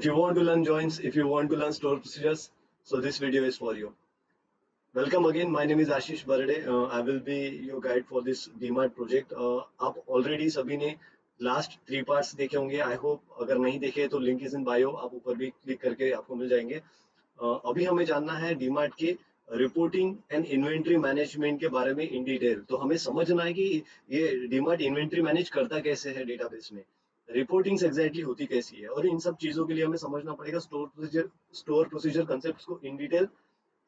If you want to learn joins, if you want to learn store procedures, so this video is for you. Welcome again. My name is Ashish Barade. I will be your guide for this DMART project. आप already सभी ने last 3 parts देखे होंगे. I hope अगर नहीं देखे तो link is in bio, आप ऊपर भी क्लिक करके आपको मिल जाएंगे. अभी हमें जानना है डीमार्ट के रिपोर्टिंग एंड इन्वेंट्री मैनेजमेंट के बारे में इन डिटेल. तो हमें समझना है कि ये डीमार्ट इन्वेंट्री मैनेज करता कैसे है डेटाबेस में, रिपोर्टिंग्स एग्जैक्टली होती कैसी है, और इन सब चीजों के लिए हमें समझना पड़ेगा स्टोर प्रोसीजर कंसेप्ट्स को इन डिटेल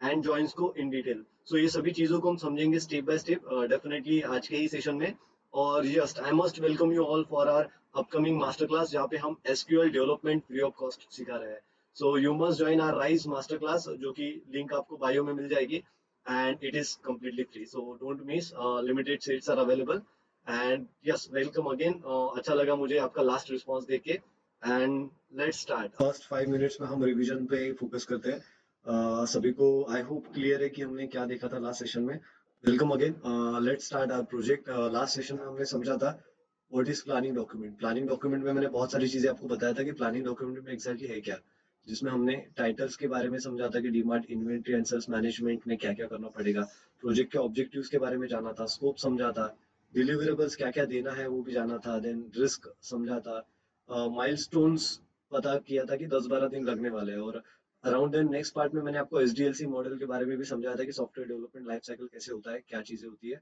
एंड जॉइंट्स को इन डिटेल. सो ये सभी चीजों को हम समझेंगे स्टेप बाय स्टेप डेफिनेटली आज के ही सेशन में. और yes, I must welcome you all for our upcoming master class, जहाँ पे हम SQL development free of cost सिखा रहे हैं. So you must join our rise master class, जो कि लिंक आपको बायो में मिल जाएगी, and it is completely free. So don't miss, limited seats are available. And yes, welcome again. अच्छा लगा मुझे आपका लास्ट रिस्पॉन्स देख के. And let's start. First 5 minutes में हम रिवीजन पे फोकस करते हैं. सभी को आई होप क्लियर है कि हमने क्या देखा था लास्ट सेशन में. Welcome again. Let's start our project. Last session में हमने समझा था what is planning document. Planning document में मैंने बहुत सारी चीजें आपको बताया था कि प्लानिंग डॉक्यूमेंट में एग्जैक्टली है क्या, जिसमें हमने टाइटल्स के बारे में समझा था कि DMart inventory and sales management में क्या क्या करना पड़ेगा, प्रोजेक्ट के ऑब्जेक्टिव्स के बारे में जाना था, स्कोप समझा था, डिलीवरेबल्स क्या क्या देना है वो भी जाना था, देन रिस्क समझा था, माइलस्टोन्स पता किया था कि 10-12 दिन लगने वाले हैं. और अराउंड देन नेक्स्ट पार्ट में मैंने आपको एसडीएलसी मॉडल के बारे में भी समझाया था कि सॉफ्टवेयर डेवलपमेंट लाइफ साइकिल कैसे होता है, क्या चीजें होती है.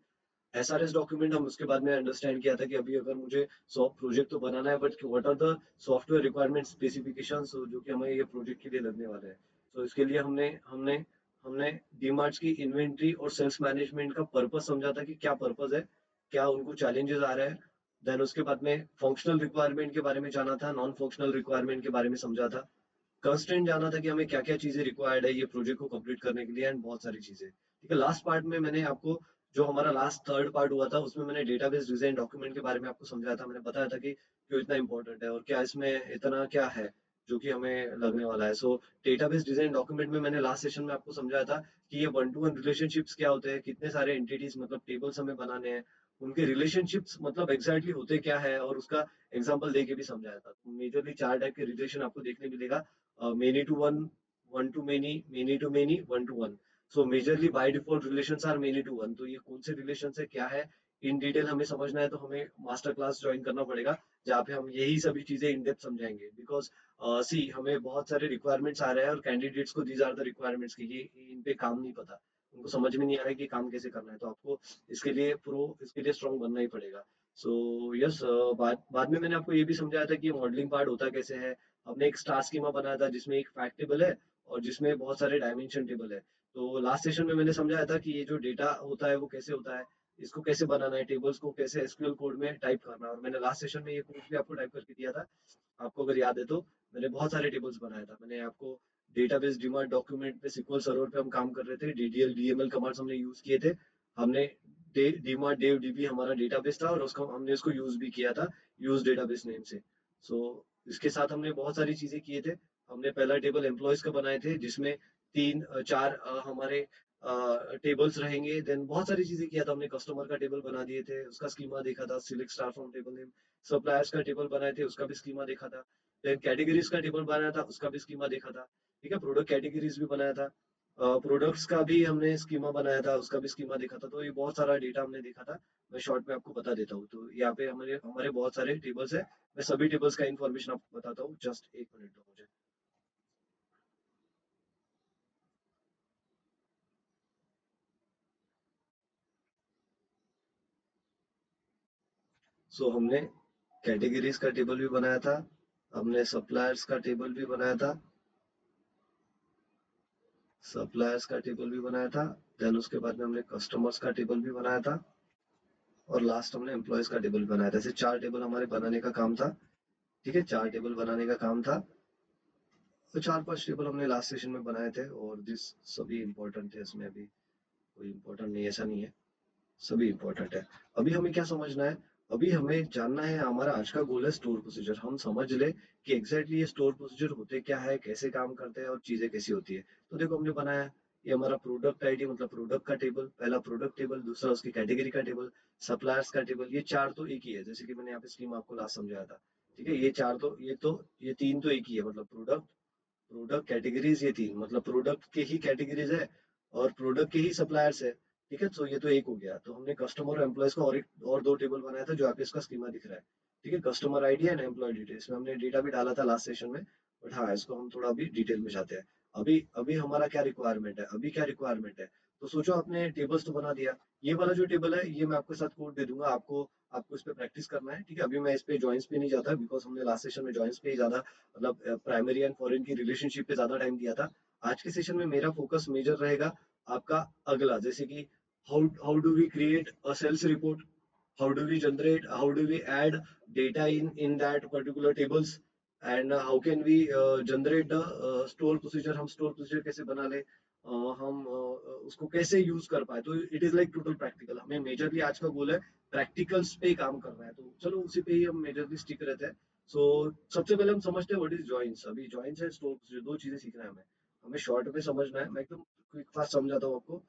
एसआरएस डॉक्यूमेंट हम उसके बाद में अंडरस्टैंड किया था कि अभी अगर मुझे सॉफ्ट प्रोजेक्ट तो बनाना है, but what are the software requirement specifications जो कि हमें ये प्रोजेक्ट के लिए लगने वाले हैं. तो इसके लिए हमने हमने हमने डीमार्ट्स की इन्वेंट्री और सेल्स मैनेजमेंट का पर्पस समझा था कि क्या पर्पस है, क्या उनको चैलेंजेस आ रहे हैं. देन उसके बाद में फंक्शनल रिक्वायरमेंट के बारे में जाना था, नॉन फंक्शनल रिक्वायरमेंट के बारे में समझा था, कंस्ट्रेंट जाना था कि हमें क्या क्या चीजें रिक्वायर्ड है ये प्रोजेक्ट को कंप्लीट करने के लिए, एंड बहुत सारी चीजें. ठीक है, लास्ट पार्ट में मैंने आपको, जो हमारा लास्ट थर्ड पार्ट हुआ था, उसमें मैंने डेटाबेस डिजाइन डॉक्यूमेंट के बारे में आपको समझाया था. मैंने बताया था कि क्यों इतना इंपॉर्टेंट है और क्या इसमें इतना क्या है जो कि हमें लगने वाला है. सो डेटाबेस डिजाइन डॉक्यूमेंट में मैंने लास्ट सेशन में आपको समझाया था कि ये 1-to-1 रिलेशनशिप्स क्या होते हैं, कितने सारे एंटिटीज मतलब टेबल्स हमें बनाने हैं, उनके रिलेशनशिप्स मतलब एग्जैक्टली होते क्या है, और उसका एग्जांपल दे के भी समझाया था. मेजरली 4 टाइप के रिलेशन आपको देखने मिलेगा. many to one, one to many to many, one to one. So majorly by default relations are many to one. तो ये कौन से रिलेशन है, क्या है, इन डिटेल हमें समझना है, तो हमें मास्टर क्लास ज्वाइन करना पड़ेगा, जहाँ पे हम यही सभी चीजें इन डेप्थ समझाएंगे. बिकॉज सी हमें बहुत सारे रिक्वायरमेंट्स आ रहे हैं और कैंडिडेट्स को दीज आर द रिक्वायरमेंट्स की ये इन पे काम नहीं पता, उनको समझ में नहीं आ रहा है कि काम कैसे करना है. तो आपको इसके लिए स्ट्रॉन्ग बनना ही पड़ेगा. सो यस, बाद में मैंने आपको ये भी समझाया था कि मॉडलिंग पार्ट होता कैसे है. हमने एक स्टार स्कीमा बनाया था जिसमें एक फैक्ट टेबल है और जिसमें बहुत सारे डायमेंशन टेबल है. तो लास्ट सेशन में मैंने समझाया था कि ये जो डेटा होता है वो कैसे होता है, इसको कैसे बनाना है, टेबल्स को कैसे एसक्यूएल कोड में टाइप करना है. और मैंने लास्ट सेशन में ये कोड भी आपको टाइप करके दिया था, आपको अगर याद है तो. मैंने बहुत सारे टेबल्स बनाया था. मैंने आपको डेटाबेस डीमार्ट डॉक्यूमेंट पे सिक्वल सर्वर पे हम काम कर रहे थे, डीडीएल डीएमएल कमांड्स हमने यूज किए थे. हमने डीमार्ट डेव डीबी हमारा डेटाबेस था और उसका हमने इसको यूज भी किया था यूज डेटाबेस नेम से. सो इसके साथ हमने बहुत सारी चीजें किए थे. हमने पहला टेबल एम्प्लॉयज का बनाए थे जिसमें 3-4 हमारे टेबल्स रहेंगे. देन बहुत सारी चीजें किया था हमने. कस्टमर का टेबल बना दिए थे, उसका स्कीमा देखा था, select star from table name. Suppliers का टेबल बनाए थे, उसका भी स्कीमा देखा था. देन कैटेगरीज का टेबल बनाया था, उसका भी स्कीमा देखा था. ठीक है, प्रोडक्ट कैटेगरीज भी बनाया था, प्रोडक्ट्स का भी हमने स्कीमा बनाया था, उसका भी स्कीमा देखा था. तो ये बहुत सारा डेटा हमने देखा था. मैं शॉर्ट में आपको बता देता हूँ. तो यहाँ पे हमारे हमारे बहुत सारे टेबल्स है. मैं सभी टेबल्स का इन्फॉर्मेशन आपको बताता हूँ. जस्ट 1 मिनट दो मुझे. हमने कैटेगरीज का टेबल भी बनाया था, हमने सप्लायर्स का टेबल भी बनाया था, देन उसके बाद में हमने कस्टमर्स का टेबल भी बनाया था, और लास्ट हमने एम्प्लॉयज का टेबल बनाया था. ऐसे 4 टेबल हमारे बनाने का काम था. ठीक है, 4 टेबल बनाने का काम था. तो 4-5 टेबल हमने लास्ट सेशन में बनाए थे, और दिस सभी इंपॉर्टेंट है. इसमें अभी कोई इंपॉर्टेंट नहीं, ऐसा नहीं है, सभी इंपॉर्टेंट है. अभी हमें क्या समझना है, अभी हमें जानना है, हमारा आज का गोल है स्टोर प्रोसीजर. हम समझ ले कि एग्जैक्टली ये स्टोर प्रोसीजर होते क्या है, कैसे काम करते हैं और चीजें कैसी होती है. तो देखो हमने बनाया, ये हमारा प्रोडक्ट आईडी मतलब प्रोडक्ट का टेबल, पहला प्रोडक्ट टेबल, दूसरा उसकी कैटेगरी का टेबल, सप्लायर्स का टेबल. ये 4 तो एक ही है, जैसे कि मैंने यहाँ पे स्कीम आपको लास्ट समझाया था. ठीक है, ये तीन तो एक ही है, मतलब प्रोडक्ट, प्रोडक्ट कैटेगरीज, ये तीन मतलब प्रोडक्ट के ही कैटेगरीज है और प्रोडक्ट के ही सप्लायर्स है। ठीक है, तो ये तो एक हो गया। तो हमने कस्टमर और एम्प्लॉयज का और दो टेबल बनाया था, जो आपको इसका स्कीमा दिख रहा है। ठीक है, customer ID and employ detail, इसमें हमने डेटा भी डाला था लास्ट सेशन में। बट हाँ, इसको हम थोड़ा अभी डिटेल में जाते हैं। अभी अभी हमारा क्या रिक्वायरमेंट है, अभी क्या रिक्वायरमेंट है। तो सोचो, आपने टेबल्स तो बना दिया। ये वाला जो टेबल है, ये मैं आपके साथ कोड दे दूंगा, आपको आपको इस पे प्रैक्टिस करना है। ठीक है, अभी मैं इस पे जॉइंस पे नहीं जाता, बिकॉज हमने लास्ट सेशन में जॉइंस पे ही ज्यादा, मतलब प्राइमरी एंड फॉरेन की रिलेशनशिप पे ज्यादा टाइम दिया था। आज के सेशन में मेरा फोकस मेजर रहेगा आपका अगला, जैसे कि how do we create a sales report, how do we add data in that particular tables, and how can we generate the store procedure, हम store procedure कैसे बना ले, हम उसको कैसे यूज कर पाए। तो it is like total practical, हमें मेजरली आज का गोल है प्रैक्टिकल्स पे ही काम करना है, तो चलो उसी पे ही हम मेजरली स्टिक रहते हैं। सो सबसे पहले हम समझते हैं व्हाट इज जॉइंट्स। अभी जॉइंट्स है स्टोर प्रोसीजर, दो चीजें सीखना है हमें, हमें शॉर्ट में समझना है। मैं एकदम क्विक फास्ट समझाता हूँ आपको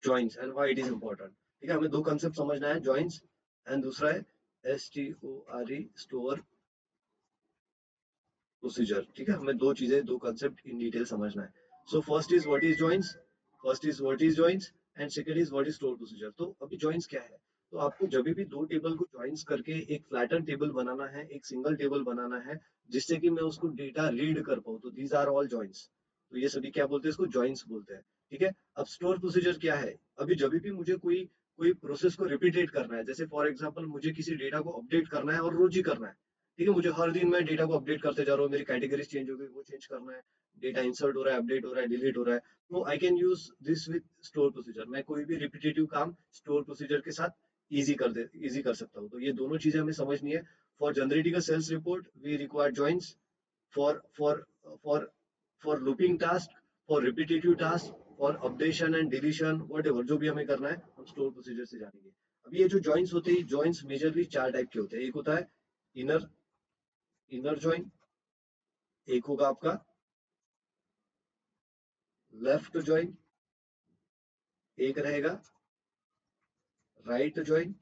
joints and why it is important. ठीक है, हमें दो कंसेप्ट समझना है, जॉइंट्स एंड दूसरा है STORE, स्टोर प्रोसीजर। ठीक है, हमें दो चीजें, दो कंसेप्ट इन डिटेल समझना है। So first is what is joints, and second is what is store procedure. तो अभी जॉइंट्स क्या है, तो आपको जब भी दो टेबल को ज्वाइंस करके एक फ्लैटन टेबल बनाना है, एक सिंगल टेबल बनाना है, जिससे कि मैं उसको डेटा रीड कर पाऊँ, तो दीज आर ऑल जॉइंट्स। तो ये सभी क्या बोलते हैं, इसको जॉइंट्स बोलते हैं। ठीक है, अब स्टोर प्रोसीजर क्या है, अभी जब भी मुझे कोई कोई प्रोसेस को रिपीटेट करना है, जैसे फॉर एग्जांपल मुझे किसी डेटा को अपडेट करना है और रोज ही करना है। ठीक है, मुझे हर दिन मैं डेटा को अपडेट करते जा रहा हूँ, मेरी कैटेगरीज चेंज हो गई, वो चेंज करना है, डेटा इंसर्ट हो रहा है, अपडेट हो रहा है, डिलीट हो रहा है, तो I can use this with store procedure. मैं कोई भी रिपीटेटिव काम स्टोर प्रोसीजर के साथ इजी कर सकता हूँ। तो ये दोनों चीजें हमें समझनी है। For generating a sales report we require joints, for for for for looping task, for repetitive task, for updation and deletion, whatever जो भी हमें करना है हम स्टोर प्रोसीजर से जानेंगे। अब ये जो जॉइंट्स होते हैं, जॉइंट्स मेजरली चार टाइप के होते हैं। एक होता है इनर इनर जॉइन, एक होगा आपका लेफ्ट जॉइन, एक रहेगा right join,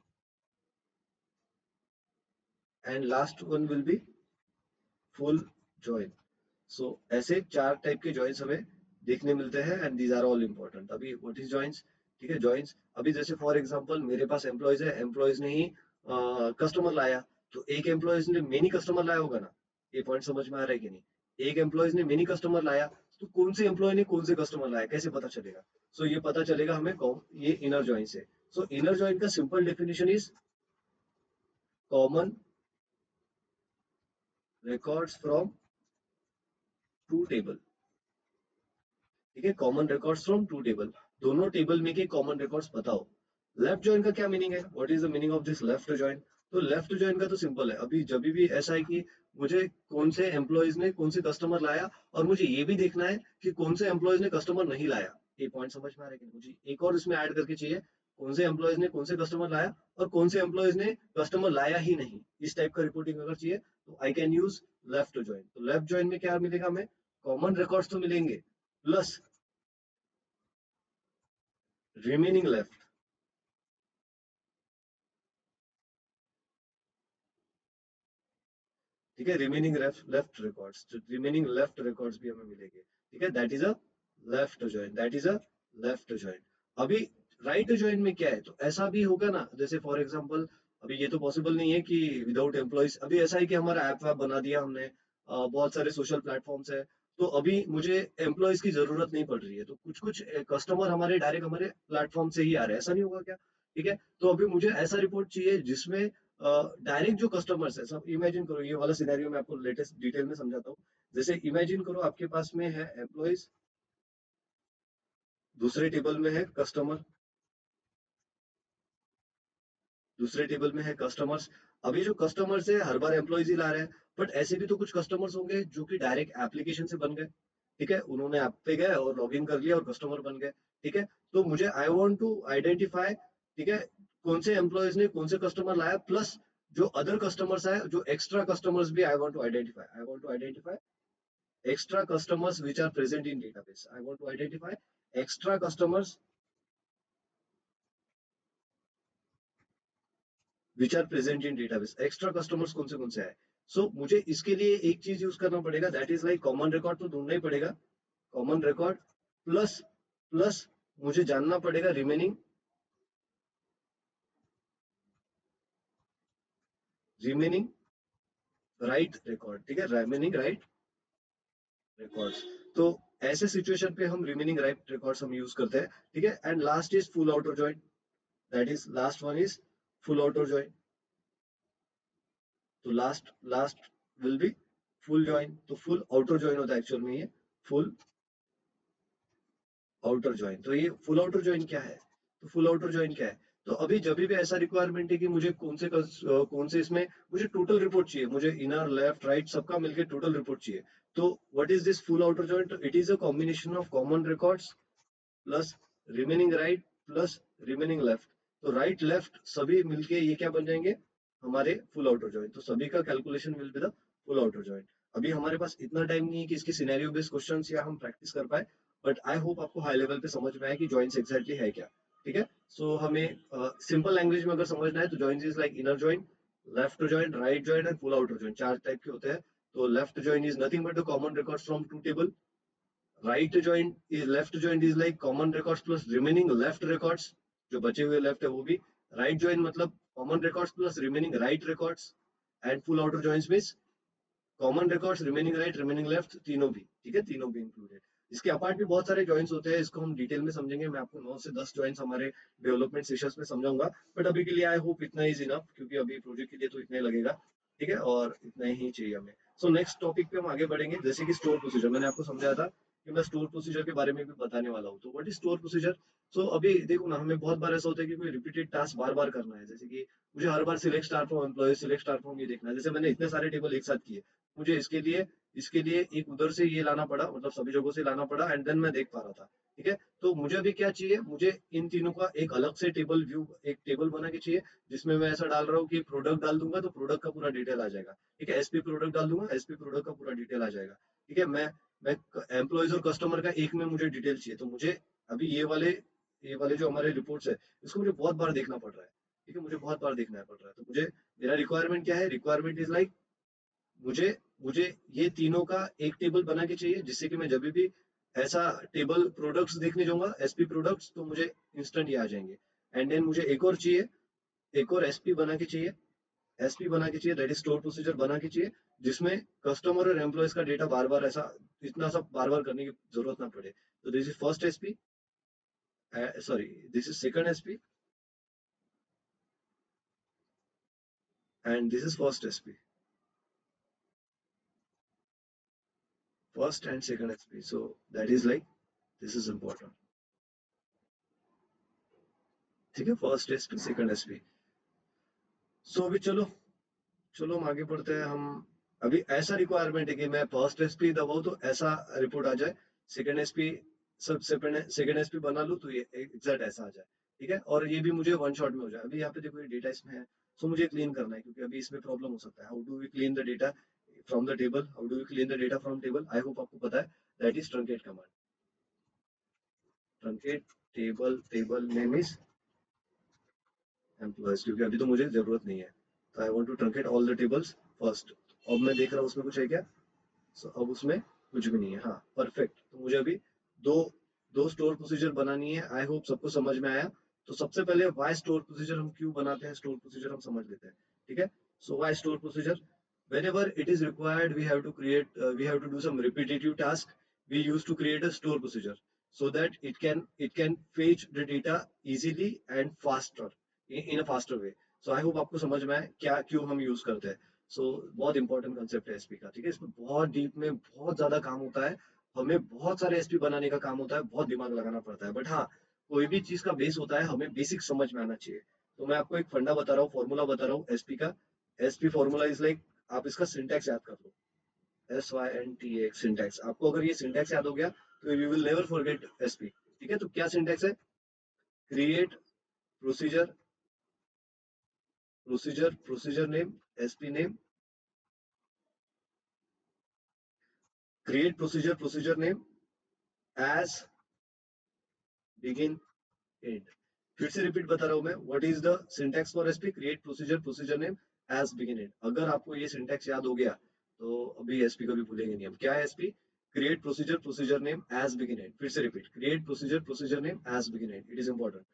and last one will be full join. So ऐसे चार टाइप के जॉइंट्स हमें देखने मिलते हैं, and these are all important. अभी व्हाट इज जॉइंट्स, ठीक है, जॉइंट्स अभी जैसे फॉर एग्जांपल मेरे पास एम्प्लॉयज है, एम्प्लॉयज ने ही कस्टमर लाया, तो एक एम्प्लॉयज ने मेनी कस्टमर लाया होगा ना, ये पॉइंट समझ में आ रहा है कि नहीं। एक एम्प्लॉयज ने मेनी कस्टमर लाया, तो कौन से एम्प्लॉय ने कौन से कस्टमर लाया कैसे पता चलेगा। सो ये पता चलेगा हमें ये इनर जॉइंट से। सो इनर जॉइंट का simple definition is common records from two table. ठीक है, common records from two table, दोनों टेबल में के कॉमन रिकॉर्ड्स बताओ। लेफ्ट जॉइन का क्या मीनिंग है, what is the meaning of this left join. तो लेफ्ट जॉइन का तो सिंपल है, अभी जब भी ऐसा है कि मुझे कौन से एम्प्लॉयज ने कौन से कस्टमर लाया, और मुझे ये भी देखना है कि कौन से एम्प्लॉयज ने कस्टमर नहीं लाया। ये पॉइंट समझ में आ रहा है कि नहीं? मुझे एक और इसमें ऐड करके चाहिए, कौन से एम्प्लॉयज ने कौन से कस्टमर लाया और कौन से एम्प्लॉयज ने कस्टमर लाया ही नहीं। इस टाइप का रिपोर्टिंग अगर चाहिए तो I can use left join. तो लेफ्ट जॉइन में क्या मिलेगा हमें, कॉमन रिकॉर्ड्स तो मिलेंगे, प्लस रिमेनिंग लेफ्ट। ठीक है, रिमेनिंग लेफ्ट रिकॉर्ड्स, जो रिमेनिंग लेफ्ट रिकॉर्ड्स भी हमें मिलेंगे। ठीक है, that is a left join, that is a left join. अभी राइट जॉइन में क्या है, तो ऐसा भी होगा ना, जैसे फॉर एग्जांपल अभी ये तो पॉसिबल नहीं है कि विदाउट एम्प्लॉयज, अभी ऐसा है कि हमारा ऐप वैप बना दिया हमने, बहुत सारे सोशल प्लेटफॉर्म्स है, तो अभी मुझे एम्प्लॉयज की जरूरत नहीं पड़ रही है, तो कुछ कुछ कस्टमर हमारे डायरेक्ट हमारे प्लेटफॉर्म से ही आ रहे हैं, ऐसा नहीं होगा क्या। ठीक है, तो अभी मुझे ऐसा रिपोर्ट चाहिए जिसमें डायरेक्ट जो कस्टमर्स है, सब इमेजिन करो, ये वाला सिनेरियो मैं आपको लेटेस्ट डिटेल में समझाता हूँ। जैसे इमेजिन करो आपके पास में है एम्प्लॉयज, दूसरे टेबल में है कस्टमर, दूसरे टेबल में है कस्टमर्स। अभी जो कस्टमर्स है हर बार एम्प्लॉयज ही ला रहे हैं, बट ऐसे भी तो कुछ कस्टमर्स होंगे जो कि डायरेक्ट एप्लीकेशन से बन गए। ठीक है, उन्होंने ऐप पे गए और लॉग इन कर लिया और कस्टमर बन गए। ठीक है, तो मुझे आई वांट टू आइडेंटिफाई, ठीक है, कौन से एम्प्लॉयज ने कौन से कस्टमर लाया, प्लस जो अदर कस्टमर्स है, जो एक्स्ट्रा कस्टमर्स भी I want to identify extra customers which are present in database. I want to identify extra customers which are present in database. Extra customers कौन से है। सो मुझे इसके लिए एक चीज यूज करना पड़ेगा, that is like common record तो ढूंढना ही पड़ेगा। कॉमन रिकॉर्ड प्लस प्लस मुझे जानना पड़ेगा रिमेनिंग राइट रिकॉर्ड। ठीक है, रिमेनिंग राइट रिकॉर्ड्स। तो ऐसे सिचुएशन पे हम रिमेनिंग राइट रिकॉर्ड्स हम यूज करते हैं। ठीक है, and last is full outer join, that is last one is full outer join. तो last last will be full join. तो फुल आउटर जॉइन होता है एक्चुअल में ये फुल आउटर जॉइन। तो ये फुल आउटर जॉइन क्या है, तो फुल आउटर जॉइन क्या है। तो अभी जब भी ऐसा रिक्वायरमेंट है कि मुझे कौन से इसमें मुझे टोटल रिपोर्ट चाहिए, मुझे इनर लेफ्ट राइट सबका मिलकर टोटल रिपोर्ट चाहिए। तो what is this full outer join, it is a combination of common records plus remaining right plus remaining left. तो राइट लेफ्ट सभी मिलके ये क्या बन जाएंगे, हमारे फुल आउटर जॉइन। तो सभी का calculation will be the full outer join. अभी हमारे पास इतना टाइम नहीं है कि इसके सिनेरियो बेस्ड क्वेश्चंस या हम प्रैक्टिस कर पाए, बट आई होप आपको हाई लेवल पे समझ में आए कि जॉइंट्स एग्जैक्टली है क्या। ठीक है, सो हमें सिंपल लैंग्वेज में अगर समझना है तो joints is like inner join, left join, right join and full outer join. चार टाइप के होते हैं। तो left join is nothing but the common records from two table. Right joint is left joint is like common records plus remaining left records, जो बचे हुए left है वो भी। राइट जॉइंट मतलब common records plus remaining right records. And full outer joints means common records, remaining right, remaining left, तीनों भी। ठीक है, तीनों भी इंक्लूडेड। इसके अपार्ट भी बहुत सारे जॉइंट्स होते हैं, इसको हम डिटेल में समझेंगे। मैं आपको 9 से 10 जॉइंट्स हमारे डेवलपमेंट सेशंस में समझाऊंगा, बट अभी के लिए आई होप इतना इज इनफ, क्योंकि अभी प्रोजेक्ट के लिए तो इतना ही लगेगा। ठीक है, और इतना ही चाहिए हमें। सो नेक्स्ट टॉपिक पे हम आगे बढ़ेंगे, जैसे कि स्टोर प्रोसीजर। मैंने आपको समझाया था कि मैं स्टोर प्रोसीजर के बारे में भी बताने वाला हूँ। तो व्हाट इज स्टोर प्रोसीजर। सो अभी देखो ना, हमें बहुत बार ऐसा होता है कि कोई रिपीटेड टास्क बार बार करना है, जैसे कि मुझे हर बार select star from employee, select star from ये देखना है। जैसे मैंने इतने सारे टेबल एक साथ किए, मुझे इसके लिए एक उधर से ये लाना पड़ा, मतलब सभी जगहों से लाना पड़ा, एंड देन मैं देख पा रहा था। ठीक है, तो मुझे अभी क्या चाहिए, मुझे इन तीनों का एक अलग से टेबल व्यू, एक टेबल बना के चाहिए, जिसमें मैं ऐसा डाल रहा हूँ कि प्रोडक्ट डाल दूंगा तो प्रोडक्ट का पूरा डिटेल आ जाएगा। ठीक है, एसपी प्रोडक्ट डाल दूंगा, एसपी प्रोडक्ट का पूरा डिटेल आ जाएगा। ठीक है, मैं एम्प्लॉयज और कस्टमर का एक में मुझे डिटेल चाहिए। तो मुझे अभी ये वाले जो हमारे रिपोर्ट्स है, इसको मुझे बहुत बार देखना पड़ रहा है। ठीक है, मुझे बहुत बार देखना पड़ रहा है। तो मुझे मेरा रिक्वायरमेंट क्या है, रिक्वायरमेंट इज लाइक मुझे मुझे ये तीनों का एक टेबल बना के चाहिए, जिससे कि मैं जब भी ऐसा टेबल प्रोडक्ट्स देखने जाऊंगा, एसपी प्रोडक्ट्स, तो मुझे इंस्टेंट ये आ जाएंगे। एंड देन मुझे एक और चाहिए, एक और एसपी बना के चाहिए, एसपी बना के चाहिए, दैट इज स्टोर प्रोसीजर बना के चाहिए, जिसमें कस्टमर और एम्प्लॉयज का डेटा बार बार ऐसा इतना सब बार बार करने की जरूरत ना पड़े। तो this is first SP, sorry, this is second SP, and this is first SP, first and second SP. So that is like this is important. ठीक है, फर्स्ट एसपी सेकंड एसपी। सो अभी चलो चलो हम आगे बढ़ते हैं। हम अभी ऐसा रिक्वायरमेंट है कि मैं फर्स्ट एसपी दबाऊं तो ऐसा रिपोर्ट आ जाए, सेकंड एसपी सबसे पहले सेकंड एसपी बना लूं तो ये एग्जैक्ट ऐसा आ जाए। ठीक है, और ये भी मुझे वन शॉट में हो जाए। अभी यहाँ पे देखो ये डेटा इसमें है, सो मुझे क्लीन करना है, क्योंकि अभी इसमें प्रॉब्लम हो सकता है। How do we clean the data from the table, how do we clean the data from table, I hope आपको पता है, that is truncate command. Truncate table, table name is employees, क्योंकि अभी तो मुझे जरूरत नहीं है। तो I want to truncate all the tables first. अब मैं देख रहा हूँ उसमें कुछ है क्या। सो अब उसमें कुछ भी नहीं है। हाँ, परफेक्ट। तो मुझे अभी दो दो स्टोर प्रोसीजर बनानी है। आई होप सबको समझ में आया। तो सबसे पहले वाई स्टोर प्रोसीजर हम क्यों बनाते हैं, स्टोर प्रोसीजर हम समझ लेते हैं। ठीक है, so why store procedure, whenever it is required we have to do some repetitive task, we used to create a store procedure, so that it can fetch the data easily and faster, in a faster way. So I hope आपको समझ में आए क्या क्यों हम use करते हैं। सो बहुत इंपॉर्टेंट कंसेप्ट है एसपी का। ठीक है, इसमें बहुत डीप में बहुत ज्यादा काम होता है, हमें बहुत सारे एसपी बनाने का काम होता है, बहुत दिमाग लगाना पड़ता है। बट हाँ, कोई भी चीज का बेस होता है, हमें बेसिक समझ में आना चाहिए। तो मैं आपको एक फंडा बता रहा हूँ, फॉर्मूला बता रहा हूँ एसपी का। एसपी फॉर्मूला इज लाइक, आप इसका सिंटैक्स याद कर लो, SYNTAX सिंटैक्स। आपको अगर ये सिंटैक्स याद हो गया तो you will never forget SP. ठीक है, तो क्या सिंटैक्स है, create procedure, procedure name, SP name, create procedure, procedure name, as, begin, end. फिर से रिपीट बता रहा हूं मैं, what is the syntax for SP? Create procedure, procedure name as begin it. अगर आपको ये सिंटैक्स याद हो गया तो अभी एसपी को भी भूलेंगे नहीं। अब क्या है SP? Create procedure, procedure name as begin it. फिर से repeat, create procedure, procedure name as begin it. It is important.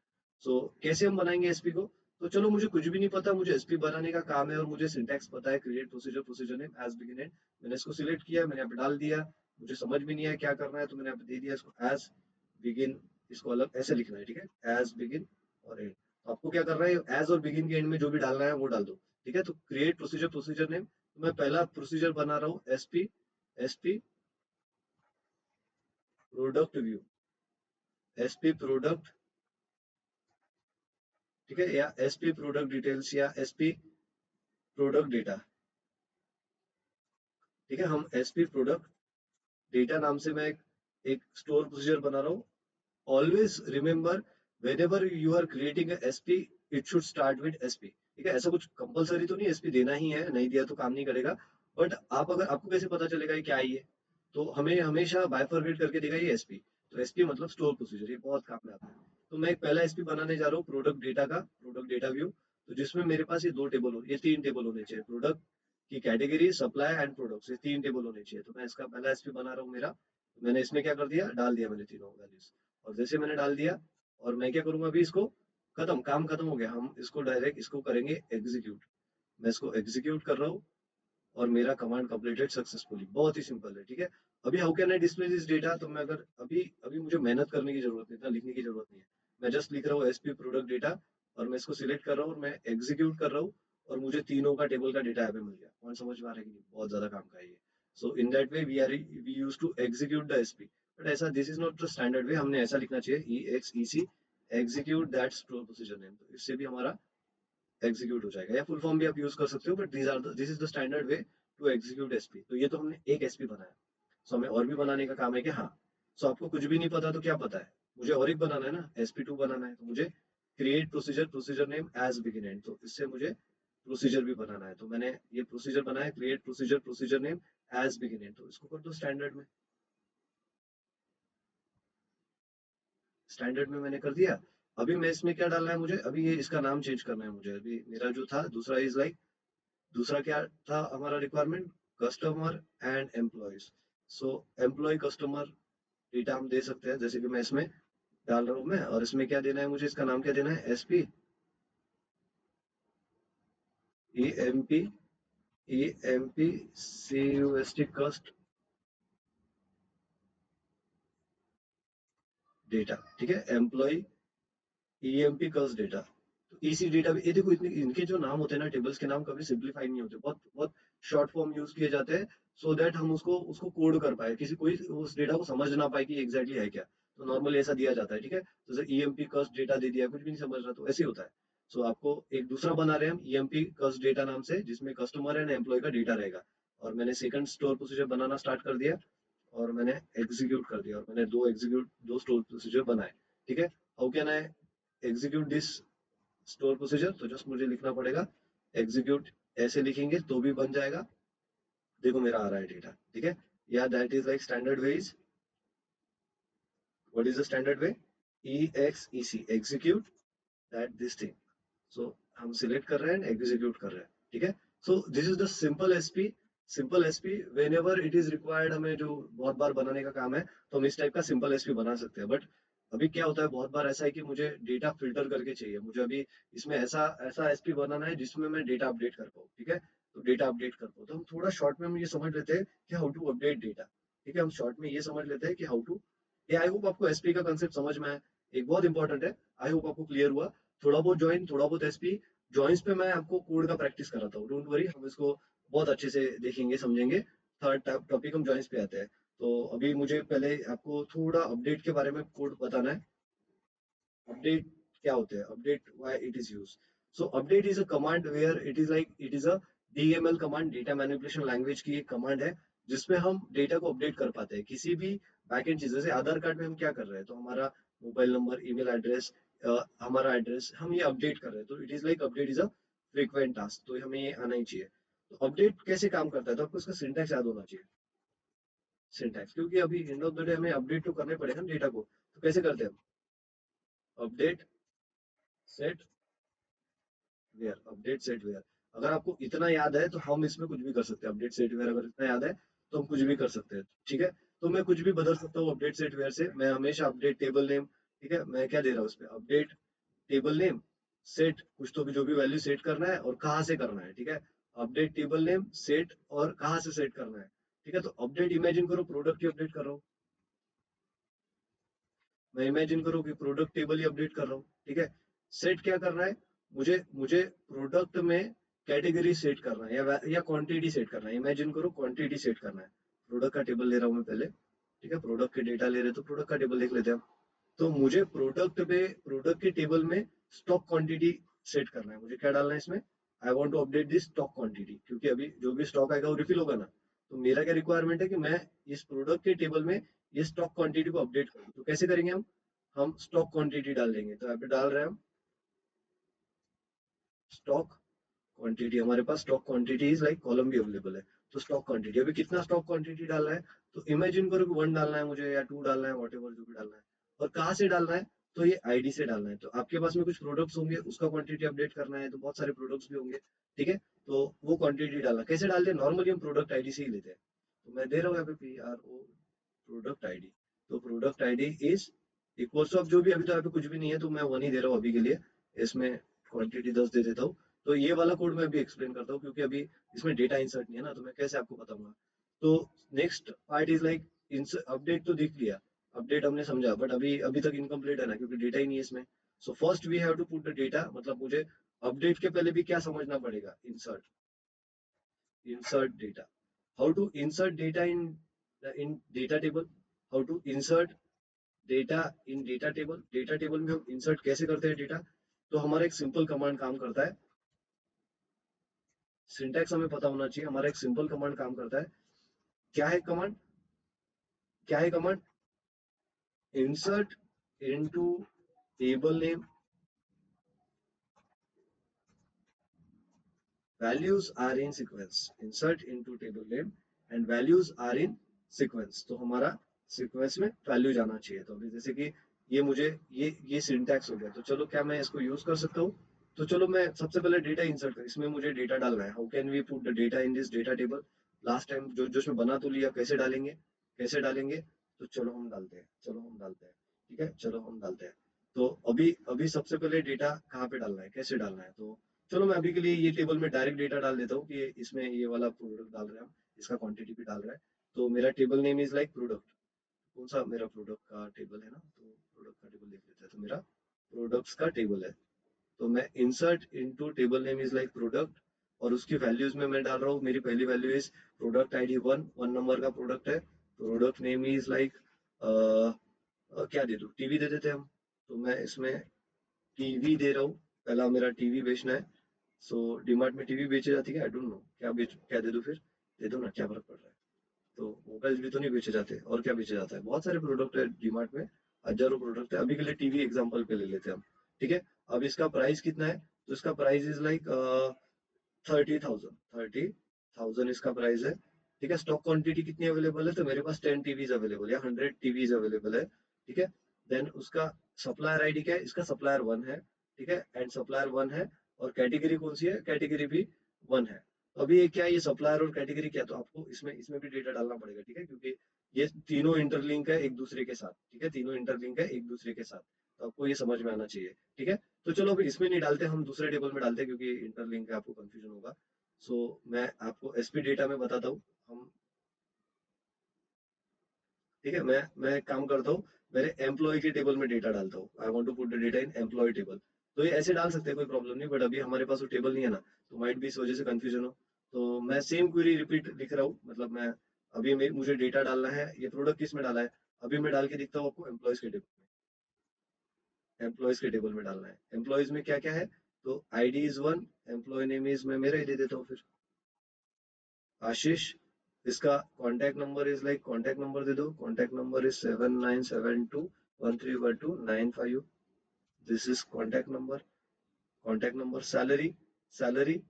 So कैसे हम बनाएंगे एसपी को? तो चलो, मुझे कुछ भी नहीं पता, मुझे एसपी बनाने का काम है और मुझे सिंटैक्स पता है, create procedure, procedure name as begin it. मैंने इसको सिलेक्ट किया, मैंने यहाँ पे डाल दिया। मुझे समझ में नहीं आया क्या करना है, तो मैंने यहाँ पे दे दिया इसको एज बिगिन। इसको अलग ऐसे लिखना है, ठीक है, एज बिगिन और एंड। तो आपको क्या करना है, एज और बिगिन के एंड में जो भी डालना है वो डाल दो, ठीक है। तो क्रिएट प्रोसीजर, प्रोसीजर नेम, तो मैं पहला प्रोसीजर बना रहा हूँ SP, SP product view, SP product, ठीक है, या एसपी प्रोडक्ट डिटेल्स या एसपी प्रोडक्ट डेटा, ठीक है। हम एसपी प्रोडक्ट डेटा नाम से मैं एक स्टोर प्रोसीजर बना रहा हूँ। Always remember, whenever you are creating a SP, it should start with SP, ठीक है। ऐसा कुछ कंपलसरी तो नहीं एसपी देना ही है, नहीं दिया तो काम नहीं करेगा। बट आप अगर, आपको कैसे पता चलेगा ये क्या है ये? तो हमें हमेशा बाइफरकेट करके देगा ये एसपी। तो एसपी मतलब स्टोर प्रोसीजर, ये बहुत काम में आता है। तो मैं एक पहला एसपी बनाने जा रहा हूँ प्रोडक्ट डेटा का, प्रोडक्ट डेटा व्यू। तो जिसमें मेरे पास ये दो टेबल हो, ये तीन टेबल होने चाहिए, प्रोडक्ट की कैटेगरी, सप्लाई एंड प्रोडक्ट्स, ये तीन टेबल होने चाहिए। तो मैं इसका पहला एसपी बना रहा हूँ मेरा। तो मैंने इसमें क्या कर दिया, डाल दिया मैंने तीनों वैल्यूज। और जैसे मैंने डाल दिया, और मैं क्या करूंगा अभी, इसको खत्म, काम खत्म हो गया, हम इसको डायरेक्ट इसको करेंगे एग्जीक्यूट। मैं इसको एग्जीक्यूट कर रहा हूँ और मेरा कमांड कंप्लीटेड सक्सेसफुली। बहुत ही सिंपल है, ठीक है। अभी how can I display this data? तो मैं अगर अभी अभी मुझे मेहनत करने की जरूरत नहीं, इतना लिखने की जरूरत नहीं है। मैं जस्ट लिख रहा हूँ एसपी प्रोडक्ट डेटा, और मैं इसको सिलेक्ट कर रहा हूँ और मैं एग्जीक्यूट कर रहा हूँ। और मुझे तीनों का टेबल का डेटा यहाँ पे मिल गया। पॉइंट समझ में आ रहा है कि नहीं? बहुत ज्यादा काम का है ये। So in that way we use to execute the SP. But ऐसा, this is not the standard way, हमने ऐसा लिखना चाहिए, E X E C execute that store procedure name. तो इससे भी हमारा एग्जीक्यूट हो जाएगा, या फुल फॉर्म भी आप यूज कर सकते हो, but this is the standard way to execute SP. तो ये तो हमने एक एसपी बनाया। सो हमें और भी बनाने का काम है कि हाँ। सो आपको कुछ भी नहीं पता तो क्या पता है, मुझे और एक बनाना है ना, एसपी टू बनाना है। तो मुझे create procedure, procedure name as begin end, तो इससे मुझे प्रोसीजर भी बनाना है। तो मैंने ये प्रोसीजर बनाया, create procedure, procedure name as begin end. तो इसको कर दो स्टैंडर्ड में, स्टैंडर्ड में मैंने कर दिया। अभी मैं इसमें क्या डालना है मुझे, अभी ये इसका नाम चेंज करना है मुझे। अभी मेरा जो था दूसरा इज लाइक, दूसरा क्या था हमारा requirement, customer and employees. So employ customer data हम दे सकते हैं, जैसे कि मैं इसमें डाल रहा हूँ मैं। और इसमें क्या देना है मुझे, इसका नाम क्या देना है, SP E M P, E M P C U S T cust data, ठीक है, एम्प्लॉय ईएमपी कर्स डेटा। तो ईसी डेटा भी, ये देखो, इतने इनके जो नाम होते हैं ना, टेबल्स के नाम कभी सिंप्लीफाई नहीं होते, बहुत बहुत शॉर्ट फॉर्म यूज किए जाते हैं, सो दैट हम उसको उसको कोड कर पाए, किसी कोई उस डेटा को समझ ना पाए कि एग्जैक्टली है क्या। तो नॉर्मली ऐसा दिया जाता है, ठीक है। तो जैसे ईएमपी कर्स डेटा दे दिया, कुछ भी नहीं समझ रहा, तो ऐसे ही होता है। सो आपको एक दूसरा बना रहे हैं हम ईएमपी कर्स डेटा नाम से, जिसमें कस्टमर एंड एम्प्लॉय का डेटा रहेगा। और मैंने सेकंड स्टोर प्रोसीजर बनाना स्टार्ट कर दिया, और मैंने एग्जीक्यूट कर दिया, और मैंने दो स्टोर प्रोसीजर बनाए, ठीक है। How can I execute this store procedure? तो जस्ट मुझे लिखना पड़ेगा एग्जीक्यूट, ऐसे लिखेंगे तो भी बन जाएगा। देखो मेरा आ रहा है डेटा, ठीक है। या that is like standard way is, what is the standard way, E X E C execute that this thing. So हम सिलेक्ट कर रहे हैं, एग्जीक्यूट कर रहे हैं, ठीक है। So this is the simple SP. Simple SP when ever it is required, हमें जो बहुत बार बनाने का काम है, तो हम इस टाइप का सिंपल एसपी बना सकते हैं। बट अभी क्या होता है, बहुत बार ऐसा है कि मुझे डेटा फिल्टर करके चाहिए, मुझे अभी इसमें ऐसा ऐसा एसपी बनाना है जिसमें मैं डेटा अपडेट कर पाऊँ, ठीक है। तो डेटा अपडेट कर पाऊँ, तो हम थोड़ा शॉर्ट में हम ये समझ लेते हैं कि हाउ टू अपडेट डेटा, ठीक है। हम शॉर्ट में ये समझ लेते हैं कि हाउ टू, ये आई होप आपको एसपी का कंसेप्ट समझ में आया। एक बहुत इंपॉर्टेंट है, आई होप आपको क्लियर हुआ। थोड़ा बहुत ज्वाइन, थोड़ा बहुत एसपी। जॉइंस पे मैं आपको कोड का प्रैक्टिस कराता हूँ, डोंट वरी, हम इसको बहुत अच्छे से देखेंगे समझेंगे। थर्ड टॉपिक हम जॉइंस पे आते हैं। तो अभी मुझे पहले आपको थोड़ा अपडेट के बारे में कोड बताना है। अपडेट क्या होते हैं, update why it is use. So update is a command where it is like, it is a DML command, data manipulation language की एक कमांड है, जिसमें हम डेटा को अपडेट कर पाते हैं किसी भी बैकएंड चीज। जैसे आधार कार्ड में हम क्या कर रहे हैं, तो हमारा मोबाइल नंबर, ईमेल एड्रेस, हमारा एड्रेस हम ये अपडेट कर रहे हैं। तो it is like update is a frequent task, तो हमें ये आना ही चाहिए। तो अपडेट कैसे काम करता है, तो आपको इसका सिंटैक्स याद होना चाहिए। सिंटैक्स, क्योंकि अभी एंड ऑफ द डे हमें अपडेट तो करने पड़ेगा ना डेटा को, तो कैसे करते हैं हम update set where, update set where. अगर आपको इतना याद है तो हम इसमें कुछ भी कर सकते हैं। अपडेट सेट वेयर अगर इतना याद है तो हम कुछ भी कर सकते हैं, ठीक है। तो मैं कुछ भी बदल सकता हूँ अपडेट सेट वेयर से। मैं हमेशा अपडेट टेबल नेम, ठीक है, मैं क्या दे रहा हूँ उस पर, अपडेट टेबल नेम सेट, कुछ तो भी जो भी वैल्यू सेट करना है और कहाँ से करना है, ठीक है। अपडेट टेबल नेम सेट और कहाँ से सेट करना है, ठीक है। तो अपडेट इमेजिन करो प्रोडक्ट की अपडेट कर रहा हूँ, मैं इमेजिन करूँ कि प्रोडक्ट टेबल ही अपडेट कर रहा हूँ, ठीक है। सेट क्या करना है, मुझे मुझे प्रोडक्ट में कैटेगरी सेट करना है या क्वांटिटी सेट करना है। इमेजिन करो क्वांटिटी सेट करना है। प्रोडक्ट का टेबल ले रहा हूँ मैं पहले, ठीक है। प्रोडक्ट के डेटा ले रहे तो प्रोडक्ट का टेबल देख लेते हैं हम। तो मुझे प्रोडक्ट के टेबल में स्टॉक क्वांटिटी सेट करना है। मुझे क्या डालना है इसमें, I want to update this stock quantity, क्योंकि अभी जो भी स्टॉक आएगा वो रिफिल होगा ना। तो मेरा क्या रिक्वायरमेंट है कि मैं इस प्रोडक्ट के टेबल में ये स्टॉक क्वांटिटी को अपडेट करूँ। तो कैसे करेंगे हम स्टॉक क्वांटिटी डाल देंगे। तो यहाँ पे डाल रहे हैं हम स्टॉक क्वांटिटी। हमारे पास stock quantity is like column भी अवेलेबल है। तो स्टॉक क्वांटिटी, अभी कितना स्टॉक क्वांटिटी डालना है, तो इमेजिन करो कि 1 डालना है मुझे या 2 डालना है, वॉट एवर जो भी डालना है। और कहाँ से डालना है, तो ये आईडी से डालना है। तो आपके पास में कुछ प्रोडक्ट्स होंगे, उसका क्वांटिटी अपडेट करना है, तो बहुत सारे प्रोडक्ट्स भी होंगे, ठीक है। तो वो क्वांटिटी डालना कैसे डालते हैं, नॉर्मली हम प्रोडक्ट आईडी से ही लेते हैं। तो मैं दे रहा हूँ यहाँ पे PRO प्रोडक्ट आईडी। तो product ID is equals to, अब जो भी, अभी तो यहाँ पे कुछ भी नहीं है तो मैं 1 ही दे रहा हूँ अभी के लिए। इसमें क्वांटिटी 10 दे देता हूँ। तो ये वाला कोड मैं अभी एक्सप्लेन करता हूँ क्योंकि अभी इसमें डेटा इंसर्ट नहीं है ना, तो मैं कैसे आपको बताऊंगा। तो next part is like update तो देख लिया, अपडेट हमने समझा, बट अभी अभी तक इनकम्प्लीट है ना, क्योंकि डेटा ही नहीं है इसमें। So first we have to put the data, मतलब मुझे अपडेट के पहले भी क्या समझना पड़ेगा, insert, insert data, how to insert data in data table, how to insert data in data table। data table में हम insert कैसे करते हैं डेटा, तो हमारा एक सिंपल कमांड काम करता है। सिंटैक्स हमें पता होना चाहिए। हमारा एक सिंपल कमांड काम करता है। क्या है कमांड, क्या है command, insert into table name values are in sequence, insert into table name and values are in sequence। तो हमारा सीक्वेंस में वैल्यू जाना चाहिए। तो अभी जैसे कि ये मुझे ये सिंटैक्स हो गया, तो चलो क्या मैं इसको यूज कर सकता हूँ। तो चलो मैं सबसे पहले डेटा इंसर्ट कर, इसमें मुझे डेटा डालना है। How can we put the data in this data table. Last time जो इसमें बना तो लिया, कैसे डालेंगे, कैसे डालेंगे। तो चलो हम डालते हैं, चलो हम डालते हैं, ठीक है, चलो हम डालते हैं। तो अभी अभी सबसे पहले डेटा कहाँ पे डालना है, कैसे डालना है। तो चलो मैं अभी के लिए ये टेबल में डायरेक्ट डेटा डाल देता हूँ कि इसमें ये वाला प्रोडक्ट डाल रहे हैं हम, इसका क्वांटिटी भी डाल रहा है। तो मेरा table name is like product. कौन सा मेरा प्रोडक्ट का टेबल है ना, तो प्रोडक्ट का टेबल लिख लेते हैं। तो मेरा प्रोडक्ट्स का टेबल है। तो मैं insert into table name is like product, और उसकी वैल्यूज में मैं डाल रहा हूँ। मेरी पहली value is product ID 1 number का प्रोडक्ट है। प्रोडक्ट नेम इज लाइक क्या दे दूँ, टीवी दे देते हैं हम। तो मैं इसमें टीवी दे रहा हूँ, पहला मेरा टीवी बेचना है। सो डीमार्ट में टीवी बेची जाती है, आई डोंट नो क्या दे दूं फिर, दे दो ना, क्या फर्क पड़ रहा है। तो मोबाइल भी तो नहीं बेचे जाते, और क्या बेचा जाता है, बहुत सारे प्रोडक्ट है डीमार्ट में, हजारों प्रोडक्ट है। अभी के लिए टीवी एग्जांपल पे ले लेते हैं हम, ठीक है। अब इसका प्राइस कितना है, तो इसका प्राइस इज लाइक 30,000 इसका प्राइस है, ठीक है। स्टॉक क्वांटिटी कितनी अवेलेबल है, तो मेरे पास 10 टीवीज अवेलेबल है, 100 टीवीज अवेलेबल है, ठीक है। देन उसका सप्लायर आईडी क्या है, इसका सप्लायर 1 है, ठीक है, एंड सप्लायर 1 है। और कैटेगरी कौन सी है, कैटेगरी भी 1 है। तो अभी ये क्या है, ये सप्लायर और कैटेगरी क्या, तो आपको इसमें इसमें भी डेटा डालना पड़ेगा, ठीक है, क्योंकि ये तीनों इंटरलिंक है एक दूसरे के साथ, ठीक है, तीनों इंटरलिंक है एक दूसरे के साथ। तो आपको ये समझ में आना चाहिए, ठीक है। तो चलो अभी इसमें नहीं डालते, हम दूसरे टेबल में डालते हैं क्योंकि इंटरलिंक है, आपको कंफ्यूजन होगा। सो मैं आपको एसपी डेटा में बताता हूँ हम, ठीक है। मैं एक काम करता हूँ, मेरे एम्प्लॉय के टेबल में डेटा डालता हूँ। I want to put the data in employ table. तो ये ऐसे डाल सकते हैं, कोई प्रॉब्लम नहीं, बट अभी हमारे पास वो टेबल नहीं है ना, तो माइट भी इस वजह से कंफ्यूजन हो। तो मैं सेम क्वेरी रिपीट लिख रहा हूँ, मतलब मैं अभी मुझे डेटा डालना है, ये प्रोडक्ट किस में डाला है, अभी मैं डाल के दिखता हूँ आपको एम्प्लॉयज के टेबल में। एम्प्लॉयज के टेबल में डालना है, एम्प्लॉयज में क्या क्या है, तो ID is 1, employee name is, मैं मेरा ही दे देता हूँ फिर, आशीष। इसका contact number is like, contact number दे दो, contact number is 7972131295। This is contact number. Contact number, salary, salary,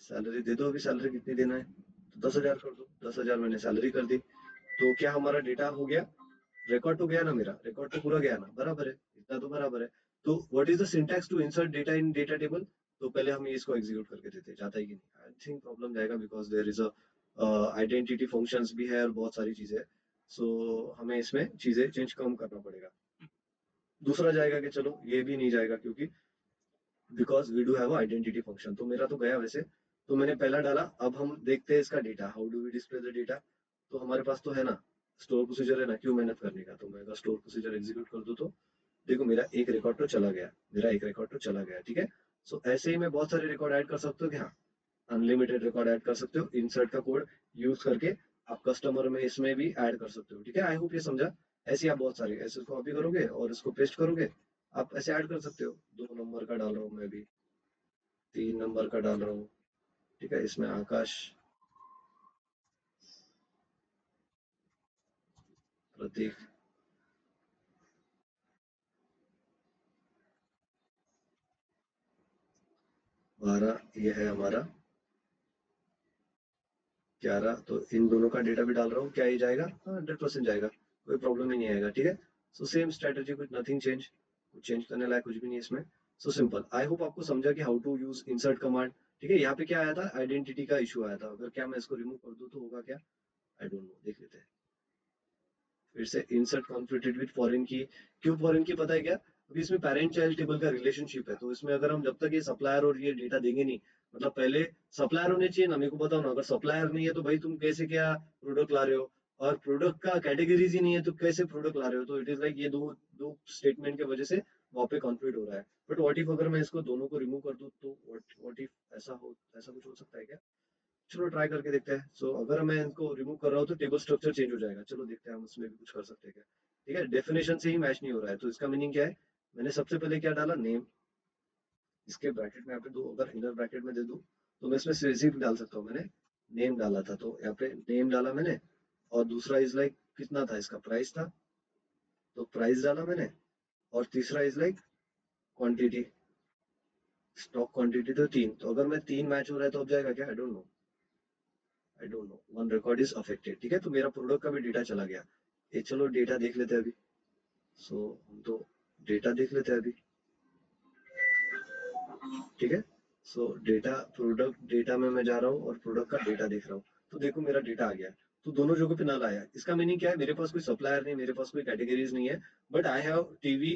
salary दे दो, अभी सैलरी कितनी देना है, तो 10,000 कर दो, 10,000 मैंने सैलरी कर दी। तो क्या हमारा डेटा हो गया, रिकॉर्ड तो गया ना, मेरा रिकॉर्ड तो पूरा गया ना, बराबर है, इतना तो बराबर है। तो what is the syntax to insert data in data table? तो पहले हम इसको एग्जीक्यूट करके देते हैं, जाता है कि नहीं? आई थिंक प्रॉब्लम जाएगा because there is a identity functions भी है और बहुत सारी चीजें है। सो हमें इसमें चीजें चेंज कम करना पड़ेगा। दूसरा जाएगा कि चलो ये भी नहीं जाएगा क्योंकि because we do have identity function. तो मेरा तो गया वैसे। तो मैंने पहला डाला, अब हम देखते हैं इसका data, how do we display the data. तो हमारे पास तो है ना स्टोर प्रोसीजर, है ना, क्यों मेहनत करने का। तो मैं अगर स्टोर प्रोसीजर एग्जीक्यूट कर दूं तो देखो मेरा एक रिकॉर्ड तो चला गया, मेरा एक रिकॉर्ड तो चला गया, ठीक है। सो ऐसे ही मैं बहुत सारे रिकॉर्ड ऐड कर सकता हूँ कि हाँ, अनलिमिटेड रिकॉर्ड ऐड कर सकते हो इंसर्ट का कोड यूज करके। आप कस्टमर में इसमें भी ऐड कर सकते हो, ठीक है। आई होप ये समझा। ऐसे ही आप बहुत सारे ऐसे कॉपी करोगे और इसको पेस्ट करोगे, आप ऐसे ऐड कर सकते हो। 2 नंबर का डाल रहा हूँ मैं भी, 3 नंबर का डाल रहा हूँ, ठीक है। इसमें आकाश, प्रतीक, 12 ये है हमारा, 11। तो इन दोनों का डेटा भी डाल रहा हूँ, क्या ये जाएगा? हाँ, 100% जाएगा, कोई प्रॉब्लम ही नहीं आएगा, ठीक है। सो सेम स्ट्रेटेजी, कुछ नथिंग चेंज, कुछ चेंज करने लायक कुछ भी नहीं है इसमें। So simple. आई होप आपको समझा कि how to use insert command, ठीक है। यहाँ पे क्या आया था, आइडेंटिटी का इशू आया था। अगर क्या मैं इसको रिमूव कर दूं तो होगा क्या? आई डोंट नो, देख लेते हैं। फिर से इंसर्ट कॉन्फ्लिक्टेड विद फॉरेन की। क्यों फॉरेन की, पता है क्या? अभी इसमें पेरेंट चाइल्ड टेबल का रिलेशनशिप है, तो इसमें अगर हम जब तक ये सप्लायर और ये डेटा देंगे नहीं, मतलब पहले सप्लायर होने चाहिए ना, मेरे को बताओ ना। अगर सप्लायर नहीं है तो भाई तुम कैसे क्या प्रोडक्ट ला रहे हो? और प्रोडक्ट का कैटेगरीज ही नहीं है तो कैसे प्रोडक्ट ला रहे हो? तो इट इज लाइक ये दो दो स्टेटमेंट की वजह से वहां पे कॉन्फ्लिक्ट हो रहा है। बट व्हाट इफ अगर मैं इसको दोनों को रिमूव कर दूं तो व्हाट इफ ऐसा कुछ हो सकता है क्या? चलो ट्राई करके देखते हैं। सो अगर मैं इनको रिमूव कर रहा हूँ तो टेबल स्ट्रक्चर चेंज हो जाएगा। चलो देखते हैं हम उसमें भी कुछ कर सकते हैं क्या। ठीक है, डेफिनेशन से ही मैच नहीं हो रहा है, तो इसका मीनिंग क्या है? मैंने सबसे पहले क्या डाला, नेम। इसके ब्रैकेट में यहाँ पे दो, अगर इनर ब्रैकेट में दे दूं तो मैं इसमें सिर्फ डाल सकता हूँ। मैंने नेम डाला था तो यहाँ पे नेम डाला मैंने। और दूसरा इज लाइक कितना था, इसका प्राइस था, तो प्राइस डाला मैंने। और तीसरा is like quantity, stock quantity. तो तीन, तो अगर मैं तीन मैच हो रहा है तो अब जाएगा क्या? I don't know, I don't know. One record is affected, ठीक है। तो मेरा प्रोडक्ट का भी डेटा चला गया। ये चलो डेटा देख लेते हैं अभी। सो हम तो डेटा देख लेते हैं अभी, ठीक है। सो डेटा, प्रोडक्ट डेटा में मैं जा रहा हूँ और प्रोडक्ट का डेटा देख रहा हूँ। तो देखो मेरा डेटा आ गया। तो दोनों जगह पे नल आया। इसका मीनिंग क्या है? मेरे पास कोई सप्लायर नहीं, मेरे पास कोई कैटेगरीज नहीं है, बट आई हैव टीवी,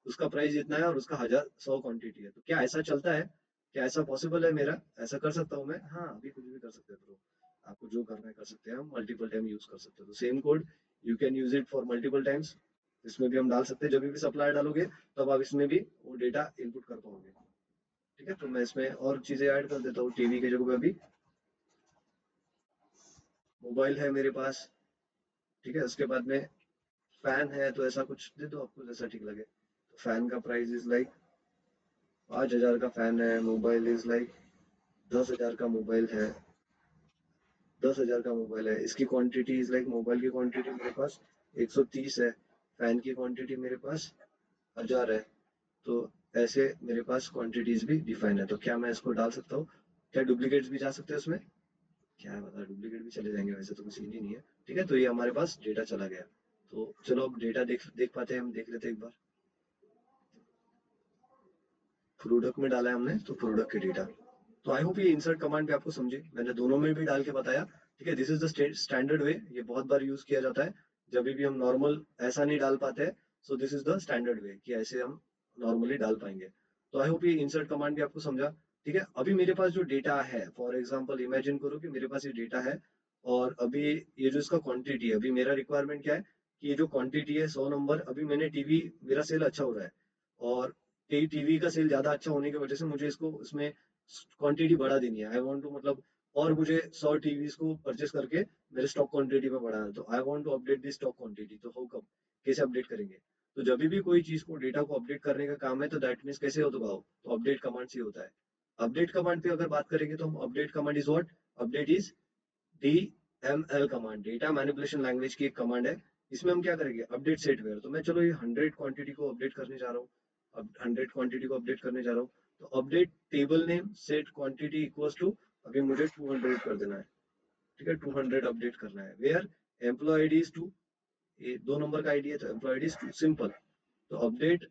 उसका प्राइस इतना है और उसका 1,100 क्वांटिटी है। तो क्या ऐसा चलता है? क्या ऐसा पॉसिबल है मेरा? ऐसा कर सकता हूँ मैं? हाँ, अभी कुछ भी कर सकते हैं ब्रो। आपको जो करना है कर सकते हैं, हम मल्टीपल टाइम यूज कर सकते हैं। तो same code you can use it for multiple times. इसमें भी हम डाल सकते हैं, जब भी सप्लायर डालोगे तब आप इसमें भी वो डेटा इनपुट कर पाओगे, ठीक है। तो मैं इसमें और चीजें ऐड कर देता हूँ। टीवी की जगह पे अभी मोबाइल है मेरे पास, ठीक है। उसके बाद में फैन है, तो ऐसा कुछ दे दो आपको जैसा ठीक लगे। तो फैन का प्राइस इज लाइक 5,000 का फैन है। मोबाइल इज लाइक 10,000 का मोबाइल है, 10,000 का मोबाइल है। इसकी क्वांटिटी इज लाइक, मोबाइल की क्वांटिटी मेरे पास 130 है, फैन की क्वांटिटी मेरे पास 1,000 है। तो ऐसे मेरे पास क्वांटिटीज भी डिफाइन है। तो क्या मैं इसको डाल सकता हूँ? क्या डुप्लीकेट्स भी जा सकते हैं उसमें? क्या है बता, डुप्लीकेट भी चले जाएंगे, वैसे तो कुछ सीन ही नहीं है, ठीक है। तो ये हमारे पास डेटा चला गया। तो चलो अब डेटा देख देख पाते हैं, हम देख लेते हैं एक बार। प्रोडक्ट में डाला है हमने, तो प्रोडक्ट के डेटा। तो आई होप ये इंसर्ट कमांड पे आपको समझे, मैंने दोनों में भी डाल के बताया, ठीक है। दिस इज द स्टैंडर्ड वे, ये बहुत बार यूज किया जाता है जब भी हम नॉर्मल ऐसा नहीं डाल पाते हैं। So this is the standard वे कि ऐसे हम नॉर्मली डाल पाएंगे। तो आई होप ये इंसर्ट कमांड भी आपको समझा, ठीक है। अभी मेरे पास जो डेटा है, फॉर एग्जाम्पल इमेजिन करो कि मेरे पास ये डेटा है और अभी ये जो इसका क्वांटिटी है, अभी मेरा रिक्वायरमेंट क्या है कि ये जो क्वांटिटी है 100 नंबर, अभी मैंने टीवी, मेरा सेल अच्छा हो रहा है और टीवी का सेल ज्यादा अच्छा होने की वजह से मुझे इसको इसमें क्वांटिटी बढ़ा देनी है। आई वांट टू मतलब, और मुझे 100 टीवीज को परचेस करके मेरे स्टॉक क्वांटिटी में बढ़ाना है। तो I want to update this stock quantity. तो हाउ कम, कैसे अपडेट करेंगे? तो जब भी कोई चीज को, डेटा को अपडेट करने का काम है, तो दैट मीन्स कैसे होता है? तो अपडेट कमांड से होता है। अपडेट कमांड पे अगर बात करेंगे तो हम, update command is what? Update is DML command, data manipulation language की एक कमांड है। इसमें हम क्या करेंगे? Update set where. तो मैं चलो ये 100 क्वांटिटी को अपडेट करने जा रहा हूँ। अब 100 क्वांटिटी को अपडेट करने जा रहा हूँ। तो update table name set quantity equals to, अभी मुझे 200 कर देना है, ठीक है। 200 अपडेट करना है। वेयर एम्प्लॉय आईडी इज 2, ये 2 नंबर का आईडी है तो एम्प्लॉय आईडी इज 2, सिंपल। तो update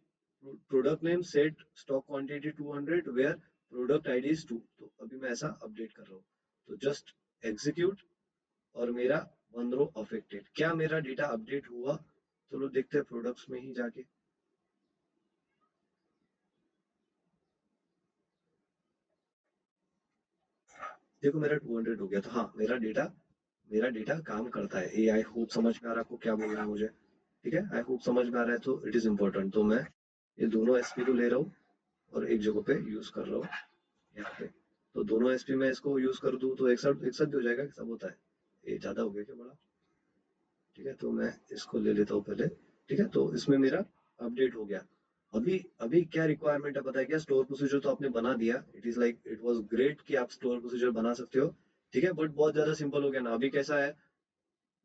product name set stock quantity 200 where product ID is 2। तो अभी मैं ऐसा अपडेट कर रहा हूँ, तो जस्ट एग्जीक्यूट और मेरा 1 रो अफेक्टेड। क्या मेरा डेटा अपडेट हुआ? चलो देखते हैं प्रोडक्ट्स में ही जाके। देखो मेरा 200 हो गया। तो हाँ, मेरा डेटा काम करता है। ये आई होप समझ में आ रहा है आपको क्या बोलना है मुझे। ठीक है, आई होप समझ में आ रहा है। तो इट इज इम्पोर्टेंट। तो मैं ये दोनों एसपी को ले रहा हूँ और एक जगह पे यूज कर रहा हूँ यहाँ पे। तो दोनों एसपी में इसको यूज कर दूं तो एक साथ भी हो जाएगा। सब होता है। ये ज्यादा हो गया क्या बड़ा? ठीक है, तो मैं इसको ले लेता हूँ पहले। ठीक है, तो इसमें मेरा अपडेट हो गया। अभी अभी क्या रिक्वायरमेंट है पता है क्या? स्टोर प्रोसीजर तो आपने बना दिया। It is like it was great कि आप स्टोर प्रोसीजर बना सकते हो। ठीक है, बट बहुत ज्यादा सिंपल हो गया ना। अभी कैसा है,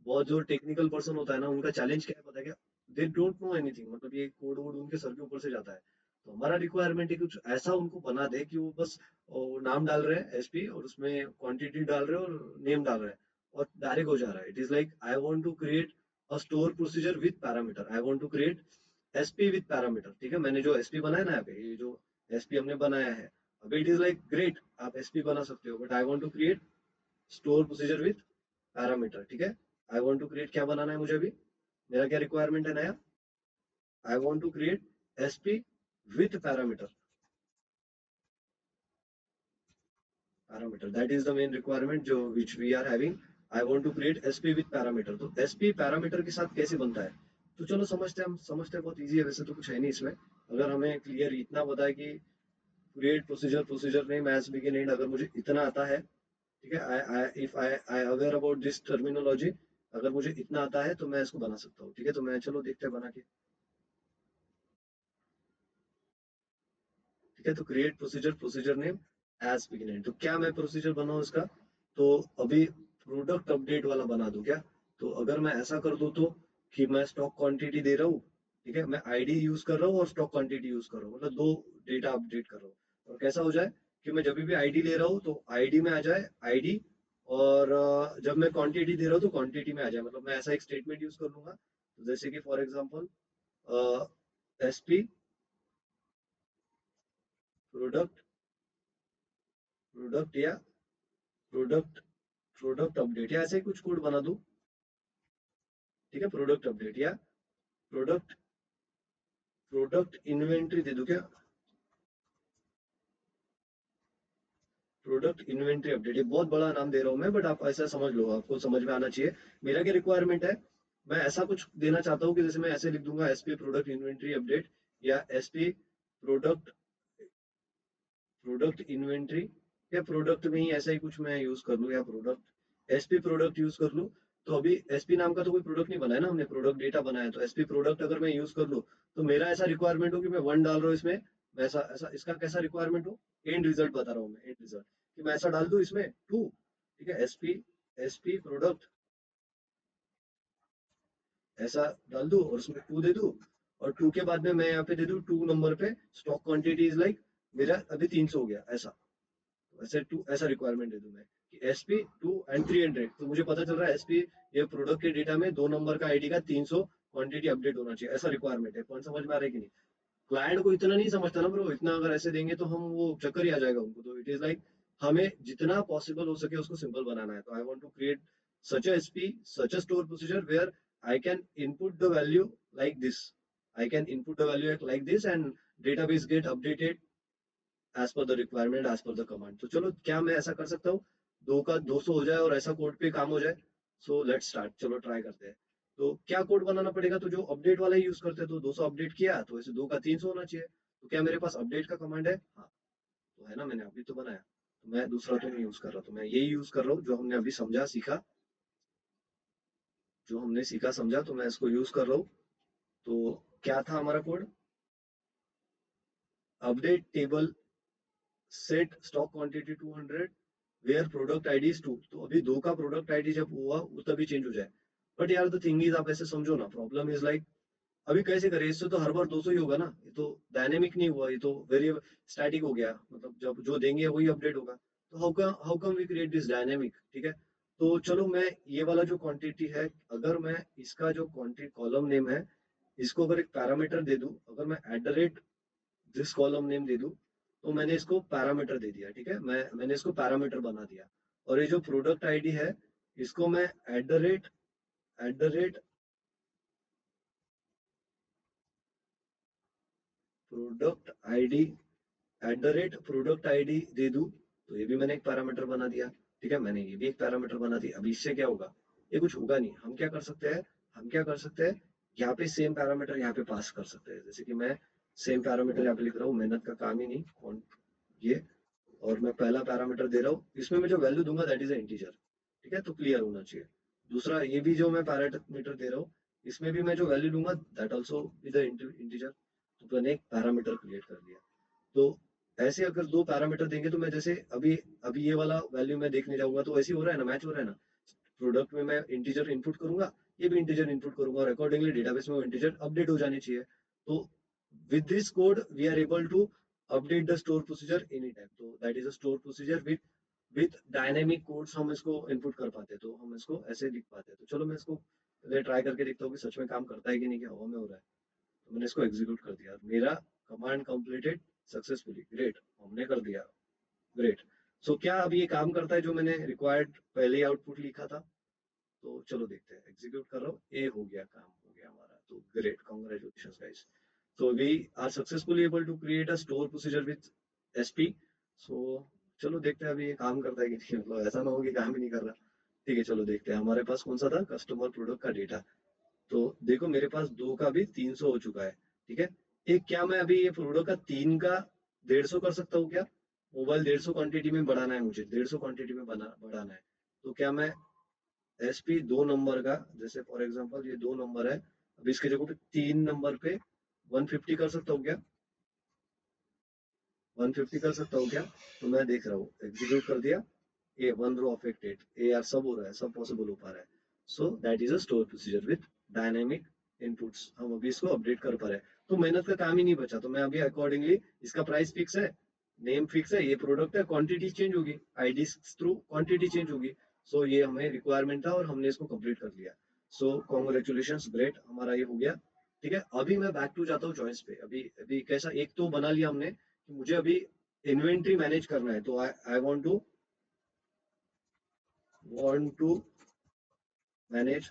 बहुत जो टेक्निकल पर्सन होता है ना, उनका चैलेंज क्या है पता है क्या? They don't know anything. मतलब ये कोड वोड उनके सर के ऊपर से जाता है। तो हमारा रिक्वायरमेंट है कुछ ऐसा उनको बना दे कि वो बस नाम डाल रहे हैं एसपी और उसमें क्वांटिटी डाल रहे हैं और नेम डाल रहे हैं और डायरेक्ट हो जा रहा है। It is like I want to create a store procedure with parameter. I want to create SP with parameter. ठीक है, मैंने जो एसपी बनाया ना यहाँ पे, ये जो एसपी हमने बनाया है, अभी इट इज लाइक ग्रेट, आप एसपी बना सकते हो, but I want to create store procedure with parameter. ठीक है, आई वांट टू क्रिएट क्या बनाना है मुझे अभी? मेरा क्या रिक्वायरमेंट है नया? I want to create SP with parameter. Parameter that is the main requirement जो which we are having. I want to create SP with parameter. तो एसपी पैरामीटर के साथ कैसे बनता है? तो चलो समझते हैं। हम समझते हैं, बहुत इजी है वैसे तो, कुछ है नहीं इसमें। अगर हमें क्लियर इतना पता है कि create procedure, procedure name as begin end, अगर मुझे इतना आता है, ठीक है, I if I aware about this terminology, अगर मुझे इतना आता है तो मैं इसको बना सकता हूँ। ठीक है, तो मैं चलो देखते हैं बना के। ठीक है, तो create procedure, procedure name as begin. तो क्या मैं प्रोसीजर बनाऊं इसका? तो अभी प्रोडक्ट अपडेट वाला बना दूं क्या? तो अगर मैं ऐसा कर दूं तो कि मैं स्टॉक क्वांटिटी दे रहा हूँ। ठीक है, मैं आईडी यूज कर रहा हूँ और स्टॉक क्वांटिटी यूज कर रहा हूँ, मतलब दो डेटा अपडेट कर रहा हूँ। और कैसा हो जाए कि मैं जब भी आईडी ले रहा हूँ तो आईडी में आ जाए आईडी, और जब मैं क्वांटिटी दे रहा हूँ तो क्वांटिटी में आ जाए। मतलब मैं ऐसा एक स्टेटमेंट यूज कर लूंगा, तो जैसे कि for example SP product, product या प्रोडक्ट, प्रोडक्ट अपडेट या ऐसे ही कुछ कोड बना दूं। ठीक है, प्रोडक्ट अपडेट या प्रोडक्ट, प्रोडक्ट इन्वेंट्री दे दूं क्या? प्रोडक्ट इन्वेंट्री अपडेट, ये बहुत बड़ा नाम दे रहा हूं मैं, बट आप ऐसा समझ लो, आपको समझ में आना चाहिए मेरा क्या रिक्वायरमेंट है। मैं ऐसा कुछ देना चाहता हूँ कि जैसे मैं ऐसे लिख दूंगा एसपी प्रोडक्ट इन्वेंट्री अपडेट या एसपी प्रोडक्ट, प्रोडक्ट इन्वेंट्री, या प्रोडक्ट में ही ऐसा ही कुछ मैं यूज कर लूँ, या प्रोडक्ट एसपी प्रोडक्ट यूज कर लूँ। तो अभी एसपी नाम का तो कोई प्रोडक्ट नहीं बनाया ना हमने, प्रोडक्ट डेटा बनाया। तो एसपी प्रोडक्ट अगर मैं यूज कर लूँ तो मेरा ऐसा रिक्वायरमेंट हो कि मैं 1 डाल रहा हूँ इसमें। मैं ऐसा ऐसा इसका कैसा रिक्वायरमेंट हो, एंड रिजल्ट बता रहा हूँ मैं, एंड रिजल्ट कि मैं ऐसा डाल दूं इसमें 2। ठीक है, एसपी, एसपी प्रोडक्ट ऐसा डाल दूं और उसमें 2 दे दूं। और 2 के बाद में मैं यहाँ पे दे दूं 2 नंबर पे स्टॉक क्वांटिटी इज लाइक मेरा अभी 300 हो गया ऐसा। ऐसे 2 ऐसा रिक्वायरमेंट दे दूं मैं कि एसपी 2 एंड 300। तो मुझे पता चल रहा है एसपी ये प्रोडक्ट के डेटा में 2 नंबर का आईडी का 300 क्वांटिटी अपडेट होना चाहिए, ऐसा रिक्वायरमेंट है। कौन समझ में आ रहा है कि नहीं? क्लाइंट को इतना नहीं समझता ना ब्रो, इतना अगर ऐसे देंगे तो हम वो चक्कर ही आ जाएगा उनको। तो इट इज लाइक हमें जितना पॉसिबल हो सके उसको सिंपल बनाना है। तो I want to create such a SP, such a store procedure where I can input the value like this, I can input the value like this and database get updated as per the requirement, as per the command. तो चलो क्या मैं ऐसा कर सकता हूँ, 2 का 200 हो जाए और ऐसा कोड पे काम हो जाए? सो लेट्स स्टार्ट, चलो ट्राई करते हैं। तो क्या कोड बनाना पड़ेगा? तो जो अपडेट वाला ही यूज करते हैं, तो 200 अपडेट किया तो ऐसे 2 का 300 होना चाहिए। तो क्या मेरे पास अपडेट का कमांड है? हाँ, तो है ना, मैंने अभी तो बनाया। तो मैं दूसरा तो नहीं यूज कर रहा, तो मैं यही यूज कर रहा हूँ जो हमने अभी समझा सीखा, जो हमने सीखा समझा, तो मैं इसको यूज कर रहा हूँ। तो क्या था हमारा कोड? Update table set stock quantity 200 where product ID is 2। तो अभी 2 का प्रोडक्ट आईडी जब हुआ वो तभी चेंज हो जाए। बट यार द थिंग इज, आप ऐसे समझो ना, प्रॉब्लम इज लाइक अभी कैसे करें? इससे तो हर बार 200 ही होगा ना, ये तो डायनेमिक नहीं हुआ, ये तो वेरी स्टैटिक हो गया। मतलब जब जो देंगे वही अपडेट होगा। तो how come we create this dynamic? ठीक है, तो चलो मैं ये वाला जो क्वांटिटी है, अगर मैं इसका जो क्वांटिटी कॉलम नेम है इसको अगर एक पैरामीटर दे दूं, अगर मैं at the rate this column name दे दूं, तो मैंने इसको पैरामीटर दे दिया, ठीक है, मैंने इसको पैरामीटर बना दिया। और ये जो प्रोडक्ट आईडी है, इसको मैं at the rate product ID product ID दे दूं, तो ये भी मैंने एक पैरामीटर बना दिया। ठीक है, मैंने ये भी एक पैरामीटर बना दिया। अब इससे क्या होगा, ये कुछ होगा नहीं। हम क्या कर सकते हैं यहाँ पे सेम पैरामीटर यहाँ पे पास कर सकते हैं। जैसे कि मैं सेम पैरामीटर यहाँ पे लिख रहा हूँ, मेहनत का काम ही नहीं कौन ये। और मैं पहला पैरामीटर दे रहा हूँ, इसमें मैं जो वैल्यू दूंगा दैट इज इंटीजर। ठीक है, तो क्लियर होना चाहिए। दूसरा, ये भी जो मैं पैरामीटर दे रहा हूँ, इसमें भी मैं जो वैल्यू दूंगा दैट ऑल्सो इज इंटीजर। तो मैंने एक पैरामीटर क्रिएट कर लिया। तो ऐसे अगर दो पैरामीटर देंगे, तो मैं जैसे अभी अभी ये वाला वैल्यू मैं देखने जाऊंगा, तो ऐसे ही हो रहा है ना, मैच हो रहा है ना। प्रोडक्ट में मैं इंटीजर इनपुट करूंगा, ये भी इंटीजर इनपुट करूंगा, और अकॉर्डिंगली डेटाबेस में वो इंटीजर अपडेट हो जानी चाहिए। तो with this code we are able to update the store procedure anytime। तो that is a store procedure with dynamic codes हम इसको इनपुट कर पाते हैं। तो हम इसको ऐसे लिख पाते हैं। तो चलो मैं इसको पहले ट्राई करके देखता हूँ कि सच में काम करता है कि नहीं, क्या हवा में हो रहा है। तो मैंने इसको एग्जीक्यूट कर दिया, मेरा कमांड कंप्लीटेड सक्सेसफुली। ग्रेट, हमने कर दिया। ग्रेट। सो क्या अब ये काम करता है जो मैंने रिक्वायर्ड पहले ही आउटपुट लिखा था? तो चलो देखते हैं, एग्जीक्यूट कर रहा हूँ, ए हो गया, काम हो गया हमारा। तो great, congratulations guys. So we are successfully able to create a store procedure with SP। So चलो देखते हैं अभी ये काम करता है कि नहीं, मतलब ऐसा ना हो कि काम ही नहीं कर रहा। ठीक है, चलो देखते हैं। हमारे पास कौन सा था, कस्टमर प्रोडक्ट का डेटा। तो देखो मेरे पास दो का भी 300 हो चुका है। ठीक है, एक क्या मैं अभी ये प्रोडक्ट का 3 का 150 कर सकता हूँ क्या? मोबाइल 150 क्वांटिटी में बढ़ाना है मुझे, 150 क्वांटिटी में बढ़ाना है। तो क्या मैं SP 2 नंबर का, जैसे फॉर एग्जांपल ये 2 नंबर है, अब इसके जगह पे 3 नंबर पे 150 कर सकता हूँ क्या? 150 कर सकता हूँ क्या? तो मैं देख रहा हूँ, एग्जीक्यूट कर दिया। ए 1 रो अफेक्टेड, ए यार सब हो रहा है, सब पॉसिबल हो पा रहा है। So that is a store procedure with dynamic inputs. हम अभी इसको अपडेट कर पा रहे हैं, तो मेहनत का काम ही नहीं बचा। तो मैं अभी अकॉर्डिंगली, इसका प्राइस फिक्स है, नेम फिक्स है, ये प्रोडक्ट है, क्वांटिटी चेंज होगी, आईडी थ्रू क्वांटिटी चेंज होगी। सो ये हमें रिक्वायरमेंट था और हमने इसको कंप्लीट कर लिया। सो कॉन्ग्रेचुलेशन, ग्रेट, हमारा ये हो गया। ठीक है, अभी मैं बैक टू जाता हूँ जॉइंस पे। अभी अभी कैसा, एक तो बना लिया हमने कि मुझे अभी इन्वेंट्री मैनेज करना है। तो I want to manage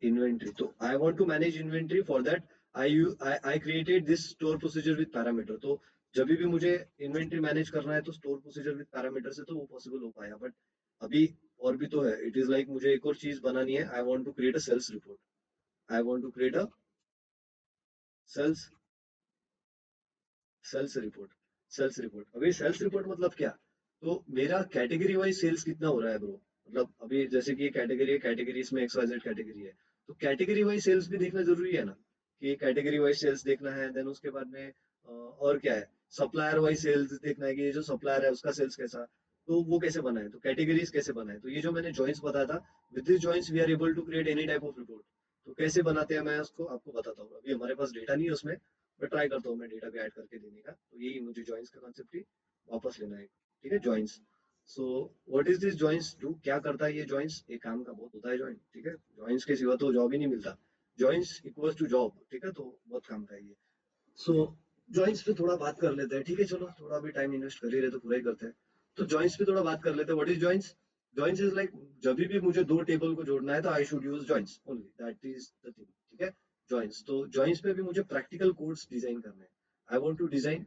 inventory। तो I want to manage inventory, for that I created this store procedure with parameter। तो जब भी मुझे इन्वेंट्री मैनेज करना है, तो स्टोर प्रोसीजर विद पैरामीटर से तो वो पॉसिबल हो पाया। बट अभी और भी तो है। इट इज लाइक मुझे एक और चीज बनानी है। I want to create a sales report. I want to create a sales sales report sales report. अभी सेल्स रिपोर्ट मतलब क्या? तो मेरा कैटेगरी वाइज सेल्स कितना हो रहा है ब्रो। मतलब अभी जैसे कि ये कैटेगरी है, कैटेगरी में XYZ कैटेगरी है, तो कैटेगरी वाइज सेल्स भी देखना जरूरी है ना, कि कैटेगरी वाइज सेल्स देखना है। देन उसके बाद में और क्या है, सप्लायर वाइज सेल्स देखना है कि ये जो सप्लायर है उसका सेल्स कैसा, तो वो कैसे बनाए, तो कैटेगरीज कैसे बनाए। तो ये जो मैंने जॉइंस बताया था, with this joins we are able to create any type of report. तो कैसे बनाते हैं मैं उसको आपको बताता हूँ। अभी हमारे पास डेटा नहीं है उसमें, मैं ट्राई करता हूँ मैं डेटा भी ऐड करके देने का। तो यही मुझे जॉइंस का कॉन्सेप्ट ही वापस लेना है। ठीक है, joins. So what is this joins do, क्या करता है ये जॉइंस? एक काम का बहुत होता है जॉइन। ठीक है, जॉइंस के सिवा तो जॉब ही नहीं मिलता। Joins equals to job. ठीक है, तो बहुत काम का है ये। सो जॉइंस पे थोड़ा बात कर लेते हैं। ठीक है, चलो थोड़ा भी टाइम इन्वेस्ट कर ही रहे तो पूरा ही करते हैं। तो जॉइंस पे थोड़ा बात कर लेते हैं। What is joins? Joins is like, जब भी मुझे दो टेबल को जोड़ना है तो I should use joins only, that is the thing. ठीक है, जॉइंस। तो जॉइंस पे भी मुझे प्रैक्टिकल कोड्स डिजाइन करने हैं। I want to design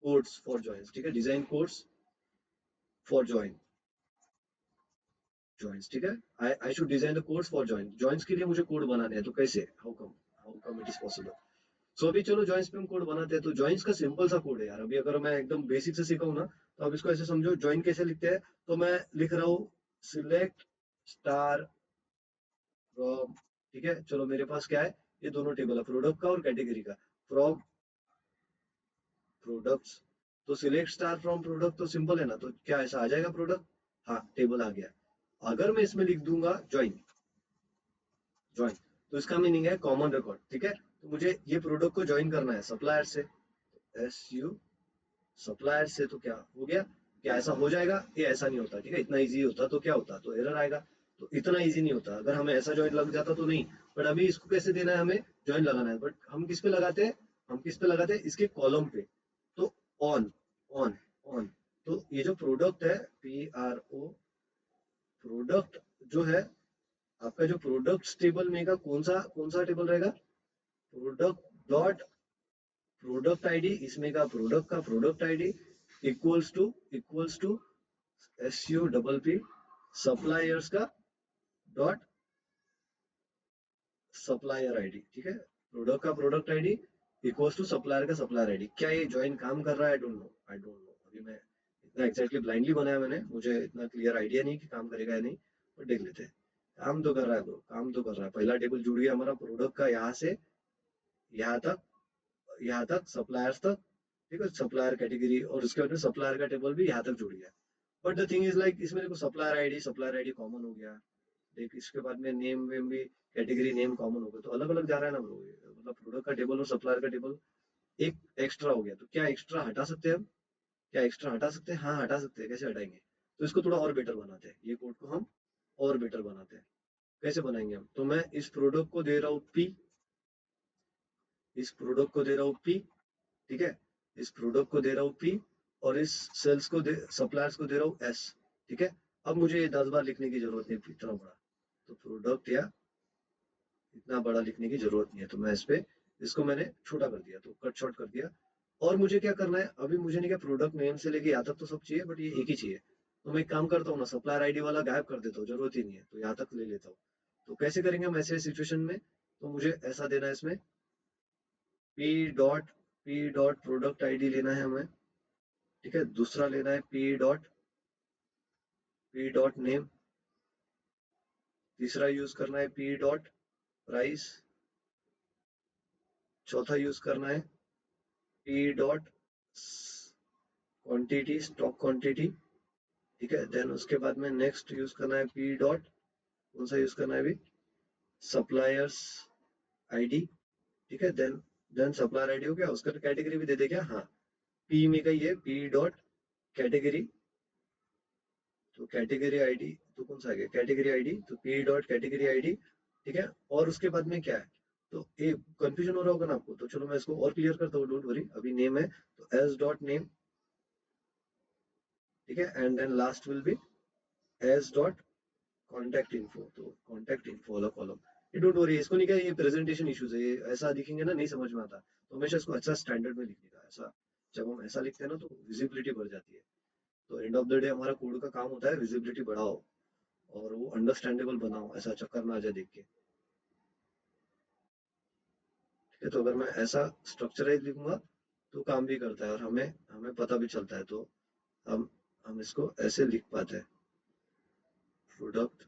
codes for joins. ठीक है, डिजाइन कोड्स फॉर जॉइंस। ठीक है, I should design the codes for joins के लिए मुझे कोड बनाने हैं। तो कैसे, how come it is possible? So अभी चलो जॉइंस पे हम कोड बनाते हैं। तो जॉइंस का सिंपल सा कोड है यार। अभी अगर मैं एकदम बेसिक से सिखाऊं ना, तो अब इसको ऐसे समझो, जॉइन कैसे लिखते हैं। तो मैं लिख रहा हूँ सिलेक्ट स्टार फ्रॉम। ठीक है, चलो मेरे पास क्या है, ये दोनों टेबल है, प्रोडक्ट का और कैटेगरी का। फ्रॉम प्रोडक्ट्स, तो सिलेक्ट स्टार फ्रॉम प्रोडक्ट, तो सिंपल है ना। तो क्या ऐसा आ जाएगा प्रोडक्ट? हाँ, टेबल आ गया। अगर मैं इसमें लिख दूंगा ज्वाइन, तो इसका मीनिंग है कॉमन रिकॉर्ड। ठीक है, तो मुझे ये प्रोडक्ट को ज्वाइन करना है सप्लायर से। SU सप्लायर से, तो क्या हो गया, क्या ऐसा हो जाएगा? ये ऐसा नहीं होता। ठीक है, इतना इजी होता तो क्या होता, तो एरर आएगा। तो इतना इजी नहीं होता, अगर हमें ऐसा जॉइंट लग जाता तो नहीं। बट अभी इसको कैसे देना है, हमें जॉइंट लगाना है, बट हम किस पे लगाते हैं, हम किस पे लगाते हैं, इसके कॉलम पे। तो ऑन, ऑन, ऑन। तो ये जो प्रोडक्ट है, PRO, प्रोडक्ट जो है आपका, जो प्रोडक्ट्स टेबल में का कौन सा टेबल रहेगा, प्रोडक्ट डॉट प्रोडक्ट आईडी, इसमें का product ID equals to SUPP suppliers का डॉट सप्लायर आईडी। ठीक है, प्रोडक्ट का product ID equals to supplier का सप्लायर आईडी। क्या ये ज्वाइन काम कर रहा है? आई डोंट नो, अभी मैं इतना एग्जैक्टली ब्लाइंडली बनाया मैंने, मुझे इतना क्लियर आइडिया नहीं कि काम करेगा या नहीं, पर देख लेते हैं। काम तो कर रहा है ब्रो, काम तो कर रहा है। पहला टेबल जुड़ गया हमारा प्रोडक्ट का, यहाँ से यहाँ तक, यहाँ तक सप्लायर्स तक। ठीक है, सप्लायर कैटेगरी, और उसके बाद में सप्लायर का टेबल भी यहाँ तक जुड़ गया। But the thing is like, इसमें देखो सप्लायर आईडी कॉमन हो गया। देख, इसके बाद में नेम वेम भी, कैटेगरी नेम कॉमन हो गया, तो अलग अलग जा रहा है ना ब्रो। मतलब प्रोडक्ट का टेबल और सप्लायर का टेबल एक एक्स्ट्रा हो गया। तो क्या एक्स्ट्रा हटा सकते हैं हम? क्या एक्स्ट्रा हटा सकते हैं? हाँ, हटा सकते हैं। कैसे हटाएंगे? तो इसको थोड़ा और बेटर बनाते हैं, ये कोड को हम और बेटर बनाते हैं। कैसे बनाएंगे हम? तो मैं इस प्रोडक्ट को दे रहा हूँ P, इस प्रोडक्ट को दे रहा हूँ P। ठीक है, इस प्रोडक्ट को दे रहा हूँ P, और इस सेल्स को सप्लायर्स को दे रहा हूँ S। ठीक है, अब मुझे ये 10 बार लिखने की जरूरत नहीं इतना बड़ा। तो प्रोडक्ट या इतना बड़ा लिखने की जरूरत नहीं है, तो मैं इस पे, इसको मैंने छोटा कर दिया, तो कट शॉर्ट कर दिया। और मुझे क्या करना है अभी, मुझे नहीं, क्या प्रोडक्ट नेम से लेके यहाँ तक तो सब चाहिए, बट ये एक ही चाहिए। तो मैं एक काम करता हूँ ना, सप्लायर आईडी वाला गायब कर देता हूँ, जरूरत ही नहीं है, तो यहाँ तक ले लेता हूँ। तो कैसे करेंगे हम ऐसे सिचुएशन में? तो मुझे ऐसा देना है इसमें, पी डॉट प्रोडक्ट आईडी लेना है हमें। ठीक है, दूसरा लेना है पी डॉट नेम, तीसरा यूज करना है P.प्राइस, चौथा यूज करना है P.क्वांटिटी, स्टॉक क्वांटिटी। ठीक है, देन उसके बाद में नेक्स्ट यूज करना है P डॉट, कौन सा यूज करना है अभी, सप्लायर्स आईडी। ठीक है, देन सप्लायर आईडी हो गया, उसका कैटेगरी भी दे दे क्या? हाँ, पी में का ही है, P.कैटेगरी। तो कैटेगरी आईडी, तो कौन सा आ गया, कैटेगरी आईडी, तो P.कैटेगरी आईडी। ठीक है, और उसके बाद में क्या है? तो ये कंफ्यूजन हो रहा होगा ना आपको, तो चलो मैं इसको और क्लियर करता हूँ, डोंट वरी। अभी नेम है तो S.नेम। ठीक है, and then last will be S. Contact info. तो कॉन्टैक्ट इन्फो वाला कॉलम, ये डोंट वरी, इसको नहीं, क्या ये प्रेजेंटेशन इश्यूज है, ये ऐसा दिखेंगे ना, नहीं समझ में आता। तो हमेशा इसको अच्छा स्टैंडर्ड में लिखने का, ऐसा जब हम ऐसा लिखते हैं ना, तो विजिबिलिटी बढ़ जाती है। तो एंड ऑफ द डे हमारा कोड का काम होता है विजिबिलिटी बढ़ाओ, और वो अंडरस्टैंडेबल बनाओ, ऐसा चक्कर ना आ जाए देख के। ठीक है, तो अगर मैं ऐसा स्ट्रक्चराइज लिखूंगा तो काम भी करता है, और हमें हमें पता भी चलता है। तो हम हम इसको ऐसे लिख पाते हैं, प्रोडक्ट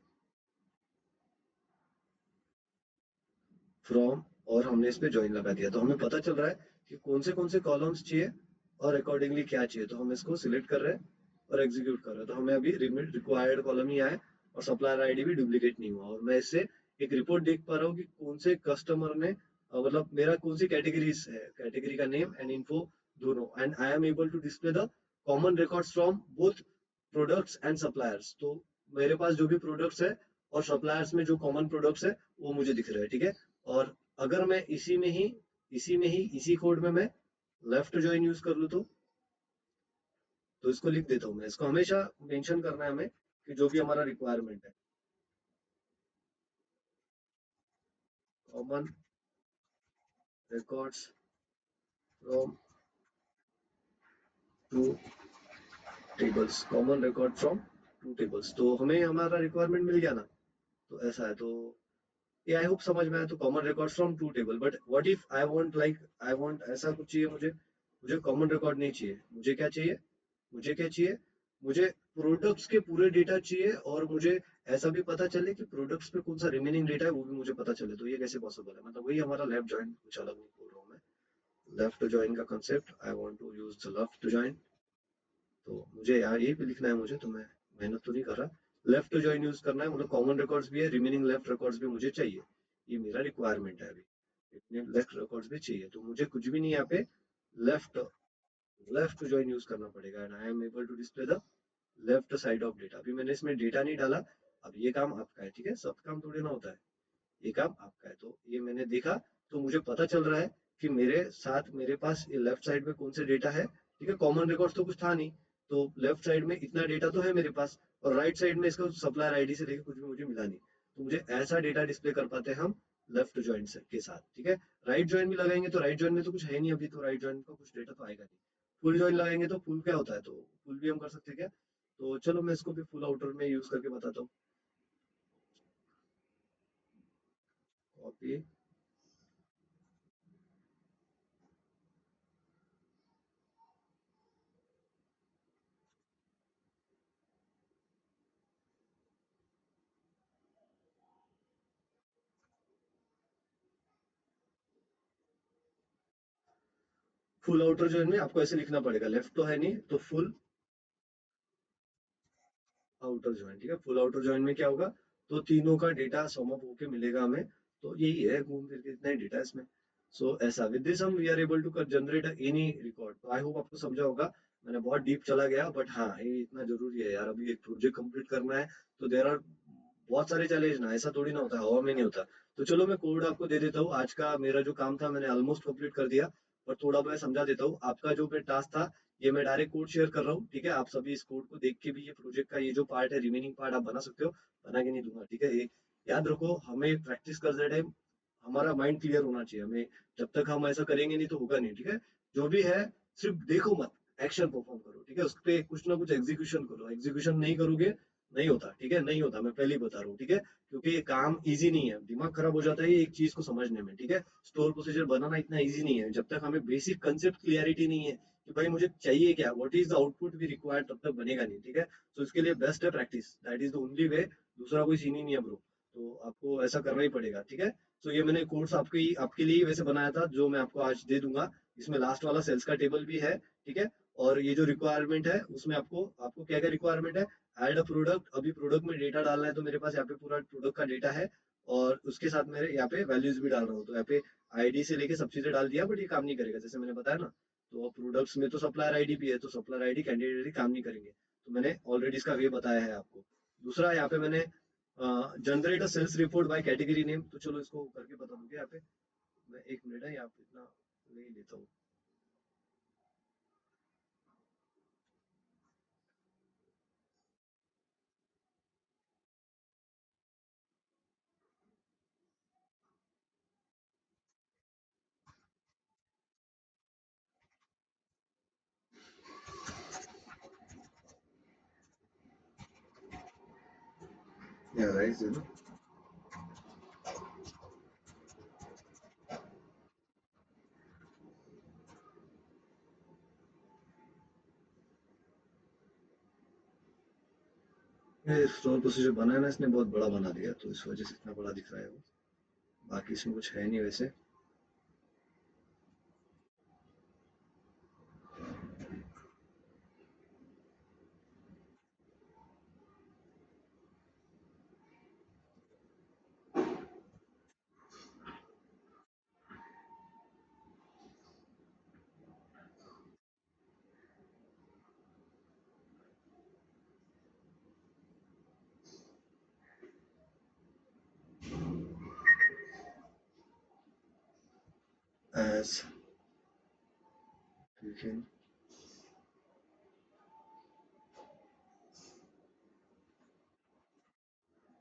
फ्रॉम, और हमने इस पे ज्वाइन लगा दिया, तो हमें पता चल रहा है कि कौन से कॉलम्स चाहिए और अकॉर्डिंगली क्या चाहिए। तो हम इसको सिलेक्ट कर रहे हैं और एग्जीक्यूट कर रहे हैं, तो हमें अभी रिक्वायर्ड कॉलम ही आया, और सप्लायर आईडी भी डुप्लीकेट नहीं हुआ, और मैं इससे एक रिपोर्ट देख पा रहा हूँ कि कौन से कस्टमर ने, मतलब मेरा कौन सी कैटेगरीज है, कैटेगरी का नेम एंड इन्फो दोनों, and I am able to display the common records from both products and suppliers. तो मेरे पास जो भी प्रोडक्ट्स है और सप्लायर्स में जो कॉमन प्रोडक्ट्स है वो मुझे दिख रहे हैं। ठीक है, और अगर मैं इसी कोड में मैं लेफ्ट ज्वाइन यूज कर लूँ, तो इसको लिख देता हूँ मैं, इसको हमेशा मेंशन करना है हमें कि जो भी हमारा रिक्वायरमेंट है, common records from two tables, common record from two tables. तो हमें हमारा रिक्वायरमेंट मिल गया ना, तो ऐसा है। तो ये आई होप समझ में आया। तो common records from two table, but what if I want ऐसा कुछ चाहिए, मुझे मुझे कॉमन रिकॉर्ड नहीं चाहिए, मुझे क्या चाहिए, मुझे क्या चाहिए, मुझे प्रोडक्ट्स के पूरे डेटा चाहिए, और मुझे ऐसा भी पता चले कि प्रोडक्ट्स पे कौन सा रिमेनिंग डेटा है वो भी मुझे पता चले। तो ये कैसे पॉसिबल है? मतलब वही हमारा लेफ्ट जॉइन, कुछ अलग नहीं बोल रहा हूँ मैं। लेफ्ट जॉइन का concept, I want to use the left join. तो मुझे यार यही पे लिखना है मुझे, तो मैं मेहनत तो नहीं कर रहा। लेफ्ट जॉइन यूज करना है, मतलब कॉमन रिकॉर्ड्स भी है, रिमेनिंग लेफ्ट रिकॉर्ड्स भी मुझे चाहिए, ये मेरा रिक्वायरमेंट है अभी। इतने लेफ्ट रिकॉर्ड्स भी चाहिए, तो मुझे कुछ भी नहीं यहाँ पे, लेफ्ट लेफ्ट जॉइन यूज करना पड़ेगा, and I am able to display the left side of data. अभी मैंने इसमें डेटा नहीं डाला, अब ये काम आपका है, ठीक है, सब काम थोड़ी ना होता है, ये काम आपका है। तो ये मैंने देखा, तो मुझे पता चल रहा है कि मेरे साथ मेरे पास लेफ्ट साइड में कौन से डेटा है, ठीक है, कॉमन रिकॉर्ड तो कुछ था नहीं, तो लेफ्ट साइड में इतना डेटा तो है मेरे पास, और राइट साइड में इसका सप्लायर आईडी से लेकर कुछ भी मुझे मिला नहीं, तो मुझे ऐसा डेटा डिस्प्ले कर पाते हैं हम लेफ्ट ज्वाइंट से के साथ, ठीक है। राइट ज्वाइंट भी लगाएंगे तो राइट ज्वाइंट में तो कुछ है नहीं अभी, तो राइट ज्वाइंट का कुछ डेटा तो आएगा नहीं। फुल ज्वाइंट लगाएंगे तो फुल क्या होता है, तो फुल भी हम कर सकते हैं क्या। तो चलो मैं इसको भी फुल आउटर में यूज करके बताता हूँ। कॉपी, फुल आउटर ज्वाइंट में आपको ऐसे लिखना पड़ेगा, लेफ्ट तो है नहीं तो फुल आउटर ज्वाइन, ठीक है। फुल आउटर ज्वाइन में क्या होगा, तो तीनों का डेटा सम अप होके मिलेगा हमें, तो यही है, घूम फिर के इतना ही डेटा इसमें। सो ऐसा विद दिस हम we are able to generate any record. तो आई होप आपको समझा होगा, मैंने बहुत डीप चला गया, बट हाँ ये इतना जरूरी है यार, अभी एक प्रोजेक्ट कंप्लीट करना है, तो देर आर बहुत सारे चैलेंज ना, ऐसा थोड़ी ना होता है, हवा में नहीं होता। तो चलो मैं कोड आपको दे देता हूँ, आज का मेरा जो काम था मैंने ऑलमोस्ट कंप्लीट कर दिया, पर थोड़ा मैं समझा देता हूँ आपका जो टास्क था। ये मैं डायरेक्ट कोड शेयर कर रहा हूँ, ठीक है, आप सभी इस कोड को देख के भी ये प्रोजेक्ट का ये जो पार्ट है, रिमेनिंग पार्ट आप बना सकते हो, बना के नहीं दूंगा, ठीक है। ये याद रखो, हमें प्रैक्टिस करते टाइम हमारा माइंड क्लियर होना चाहिए, हमें जब तक हम ऐसा करेंगे नहीं तो होगा नहीं, ठीक है। जो भी है सिर्फ देखो मत, एक्शन परफॉर्म करो, ठीक है, उस पर कुछ ना कुछ एग्जीक्यूशन करो, एग्जीक्यूशन नहीं करोगे नहीं होता, ठीक है, नहीं होता, मैं पहले ही बता रहा हूँ, ठीक है, क्योंकि ये काम इजी नहीं है, दिमाग खराब हो जाता है एक चीज को समझने में, ठीक है। स्टोर प्रोसीजर बनाना इतना इजी नहीं है, जब तक हमें बेसिक कंसेप्ट क्लियरिटी नहीं है कि भाई मुझे चाहिए क्या, व्हाट इज द आउटपुट भी रिक्वायर्ड, तब तक बनेगा नहीं, ठीक है। तो इसके लिए बेस्ट है practice, that is the only way, दूसरा कोई सीन ही नहीं है ब्रो। तो आपको ऐसा करना ही पड़ेगा, ठीक है। तो ये मैंने कोर्स आपके लिए वैसे बनाया था, जो मैं आपको आज दे दूंगा। इसमें लास्ट वाला सेल्स का टेबल भी है, ठीक है। और ये जो रिक्वायरमेंट है उसमें आपको आपको क्या क्या रिक्वायरमेंट है, ऐड अ प्रोडक्ट, अभी प्रोडक्ट में डेटा डालना है, तो मेरे पास यहाँ पे पूरा प्रोडक्ट का डेटा है, और उसके साथ मेरे यहाँ पे वैल्यूज भी डाल रहा हूँ, तो यहाँ पे आईडी से लेके सब चीजें डाल दिया, बट ये काम नहीं करेगा जैसे मैंने बताया ना। तो प्रोडक्ट्स में तो सप्लायर आईडी भी है, तो सप्लायर आईडी कैंडिडेट आईडी काम नहीं करेंगे, तो मैंने ऑलरेडी इसका वे बताया है आपको। दूसरा यहाँ पे मैंने generate a sales report by category name, तो चलो इसको करके बता दूंगा यहाँ पे। मैं एक मिनट है यहाँ पे इतना ले ही लेता हूँ। Yeah, right, you know. ये स्टोर प्रोसीजर बनाया ना इसने, बहुत बड़ा बना दिया, तो इस वजह से इतना बड़ा दिख रहा है वो, बाकी इसमें कुछ है नहीं वैसे। एज लेकिन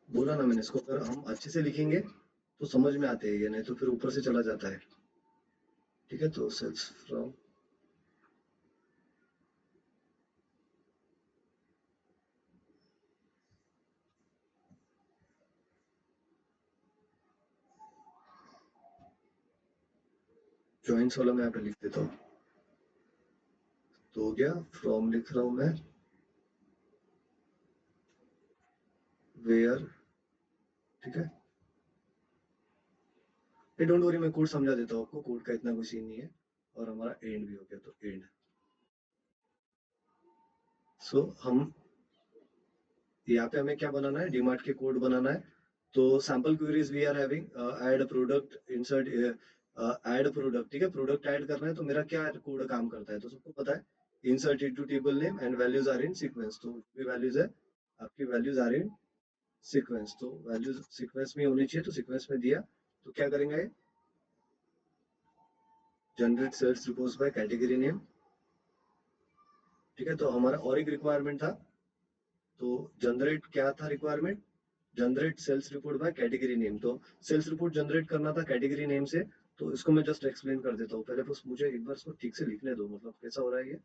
बोला ना मैंने, इसको अगर हम अच्छे से लिखेंगे तो समझ में आते हैं ये, नहीं तो फिर ऊपर से चला जाता है, ठीक है। तो सेल्स फ्रॉम जॉइंट्स वाला मैं यहाँ पे लिख देता हूँ, तो हो गया। फ्रॉम लिख रहा हूँ मैं, वेयर, ठीक है। ये डोंट वरी, मैं कोड समझा देता हूँ आपको, कोड का इतना कोई सीन नहीं है। और हमारा एंड भी हो गया, तो एंड। सो हम यहाँ पे हमें क्या बनाना है, डीमार्ट के कोड बनाना है। तो sample queries we are having, add product, insert, add product, ठीक है, प्रोडक्ट ऐड करना है, तो मेरा क्या कोड काम करता है, तो सबको पता है, insert into table name and values are in sequence, तो जो भी वैल्यूज है आपकी वैल्यूज आर इन सीक्वेंस, तो वैल्यू सीक्वेंस में होनी चाहिए, तो सीक्वेंस में दिया, तो क्या करेंगे, generate sales reports by category name. ठीक है, तो हमारा और एक रिक्वायरमेंट था, तो जनरेट क्या था requirement, generate sales report by category name. तो सेल्स रिपोर्ट जनरेट करना था कैटेगरी नेम से, तो इसको मैं जस्ट एक्सप्लेन कर देता हूँ। पहले बस मुझे एक बार इसको ठीक से लिखने दो, मतलब कैसा हो रहा है ये,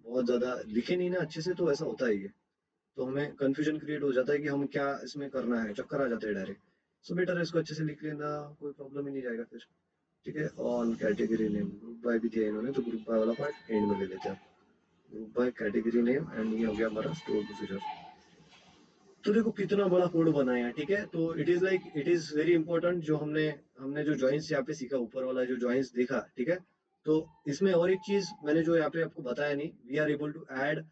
बहुत ज्यादा लिखे नहीं ना अच्छे से, तो ऐसा होता है ये, तो हमें कंफ्यूजन क्रिएट हो जाता है कि हम क्या इसमें करना है, चक्कर आ जाते हैं डायरेक्ट। सो बेटर है इसको अच्छे से लिख लेना, कोई प्रॉब्लम ही नहीं जाएगा फिर। ठीक है, on category name, group by भी दिया इन्होंने, तो ग्रुप बाय वाला पार्ट एंड में ले लेते हैं। Group by category name, and ये हो गया हमारा स्टोर प्रोसीजर। तो देखो कितना बड़ा कोड बनाया है। ठीक है, तो इट इज वेरी इंपॉर्टेंट, जो हमने हमने जो जॉइंस यहाँ पे सीखा, ऊपर वाला जो जॉइंस देखा। ठीक है, तो इसमें और एक चीज मैंने जो यहाँ पे आपको बताया नहीं, we are able to add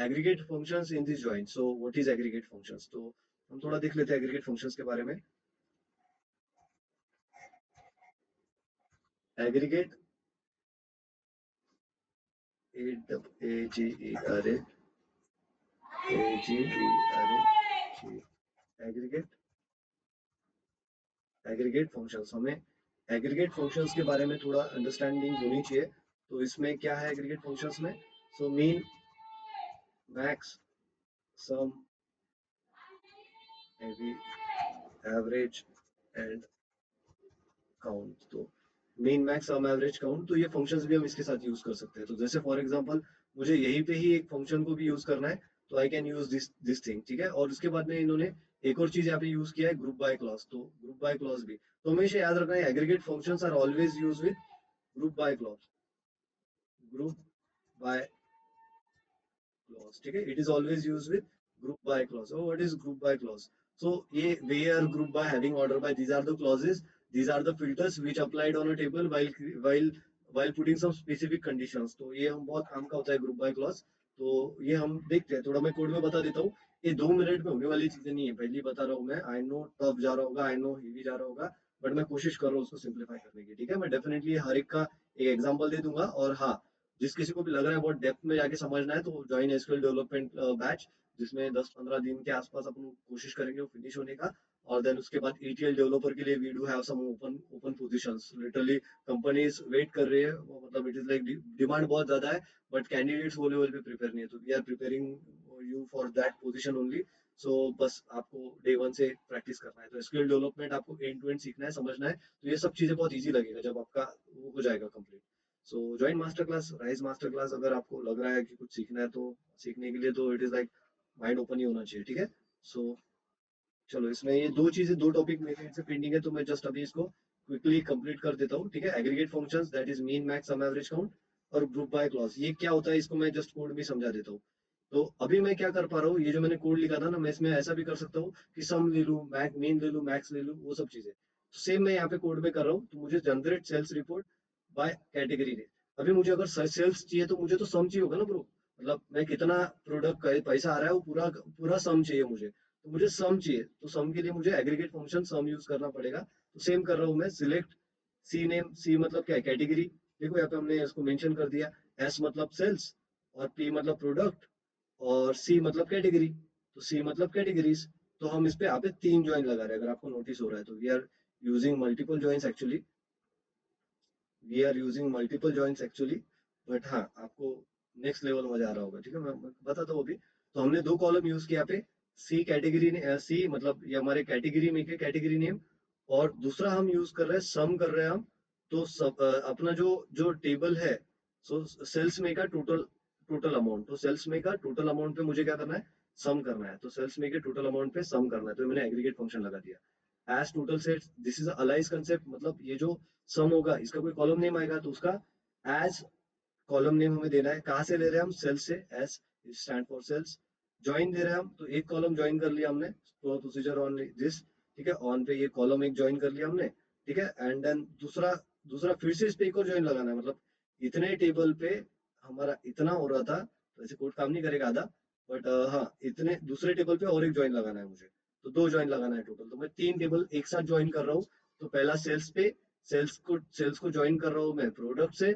aggregate functions in this joint. So what is aggregate functions, तो हम थोड़ा देख लेते हैं एग्रीगेट फंक्शंस के बारे में। Aggregate, A A ji E R A, aggregate, aggregate functions, हमें एग्रीगेट फंक्शंस के बारे में थोड़ा अंडरस्टैंडिंग होनी चाहिए। तो इसमें क्या है एग्रीगेट फंक्शंस में, so mean, max, sum, average and count. तो mean, max, sum, average, count, तो ये फंक्शंस भी हम इसके साथ यूज कर सकते हैं। तो जैसे फॉर एग्जांपल मुझे यहीं पे ही एक फंक्शन को भी यूज करना है, तो I can use this thing. ठीक है, और उसके बाद में इन्होंने एक और चीज यहाँ पे यूज किया है, ग्रुप बाय क्लॉज। तो ग्रुप बाय क्लॉज भी, तो हमेशा याद रखना है, aggregate functions are always use with group by clause, group by clause. ठीक है, it is always used with group by clause. So what is group by clause? So ये where, group by, having, order by, these are the clauses, these are the filters which applied on a table while while putting some specific conditions. तो ये हम बहुत काम का होता है group by clause। तो ये हम देखते हैं, थोड़ा मैं कोड में बता देता हूँ। ये 2 मिनट में होने वाली चीजें नहीं है, पहले ही बता रहा हूँ मैं। आई नो टफ जा रहा होगा, आई नो हेवी जा रहा होगा, बट मैं कोशिश कर रहा हूँ उसको सिंप्लीफाई करने की। ठीक है, मैं डेफिनेटली हर एक का एक एग्जांपल दे दूंगा। और हाँ, जिस किसी को भी लग रहा है बहुत डेप्थ में जाके समझना है, तो ज्वाइन एसक्यूएल डेवलपमेंट बैच, जिसमें 10-15 दिन के आसपास अपन कोशिश करेंगे वो फिनिश होने का। और देन उसके बाद ईटीएल डेवलपर के लिए we do have some open open positions, literally companies wait कर रही है, वो मतलब इट इज लाइक डिमांड बहुत ज्यादा है, बट कैंडिडेट्स वो लेवल पे प्रिपेयर नहीं है, तो we are preparing you for that position only. So बस आपको डे वन से प्रैक्टिस करना है, तो एसक्यूएल डेवलपमेंट आपको एंड टू एंड सीखना है, समझना है, तो ये सब चीजें बहुत ईजी लगेगा जब आपका वो हो जाएगा कंप्लीट। सो join master class, rise master class, अगर आपको लग रहा है कि कुछ सीखना है, तो सीखने के लिए तो it is like mind open ही होना चाहिए। ठीक है, सो चलो, इसमें ये दो चीजें, दो टॉपिक मेरे से पेंडिंग है, तो मैं जस्ट अभी इसको क्विकली कंप्लीट कर देता हूँ। ठीक है, aggregate functions, that is mean, max, sum, average, count, और ग्रुप बाय क्लॉज, ये क्या होता है इसको मैं जस्ट कोड में समझा देता हूँ। तो अभी मैं क्या कर पा रहा हूँ, ये जो मैंने कोड लिखा था ना, मैं इसमें ऐसा भी कर सकता हूँ कि सम ले लूँ, मैक मीन ले लूँ, मैक्स ले लूँ, वो सब चीजें तो सेम मैं यहाँ पे कोड में कर रहा हूँ। तो मुझे generate sales report by category ने, अभी मुझे अगर सेल्स चाहिए, तो मुझे तो सम चाहिए होगा ना ब्रो, मतलब मैं कितना प्रोडक्ट का पैसा आ रहा है, वो पूरा पूरा सम चाहिए मुझे, तो मुझे सम चाहिए, तो सम के लिए मुझे एग्रीगेट फंक्शन सम यूज करना पड़ेगा। तो सेम कर रहा हूँ मैं, सिलेक्ट सी नेम, सी मतलब क्या है, कैटेगरी। देखो यहाँ पे हमने इसको मेंशन कर दिया, एस मतलब सेल्स, और पी मतलब प्रोडक्ट, और सी मतलब कैटेगरी, तो सी मतलब कैटेगरीज। तो हम इस पे यहाँ पे 3 ज्वाइन लगा रहे हैं, अगर आपको नोटिस हो रहा है, तो we are using multiple joins actually, we are using multiple joints actually. But हाँ, आपको नेक्स्ट लेवल मजा आ रहा होगा। ठीक है, मैं बताता हूँ अभी। तो हमने 2 कॉलम यूज किया पे, सी कैटेगरी ने, सी मतलब ये हमारे कैटेगरी में के कैटेगरी नेम, और दूसरा हम यूज कर रहे हैं, सम कर रहे हैं हम। तो सब अपना जो जो टेबल है, सो सेल्स में का टोटल टोटल अमाउंट, तो सेल्स में का टोटल अमाउंट पे मुझे क्या करना है, सम करना है। तो सेल्स में के टोटल अमाउंट पे सम करना है, तो मैंने एग्रीगेट फंक्शन लगा दिया। As total sets, this is alias concept, मतलब ये जो सम होगा, इसका कोई कॉलम नेम आएगा, तो उसका एज कॉलम नेम हमें देना है। कहाँ से ले रहे हैं हम, सेल से, S stand for sales. Join दे रहे हैं हम, तो एक कॉलम ज्वाइन कर लिया हमने, तो प्रोसीजर ऑन दिस। ठीक है, ऑन पे ये कॉलम एक ज्वाइन कर लिया हमने। ठीक है, एंड देन दूसरा दूसरा फिर से इस पे एक और ज्वाइन लगाना है, मतलब इतने टेबल पे हमारा इतना हो रहा था, तो ऐसे कोड काम नहीं करेगा आधा, बट हाँ, इतने दूसरे टेबल पे और एक ज्वाइन लगाना है मुझे, तो 2 ज्वाइन लगाना है टोटल। तो मैं 3 टेबल एक साथ ज्वाइन कर रहा हूँ। तो पहला सेल्स पे, सेल्स को ज्वाइन कर रहा हूँ मैं प्रोडक्ट से,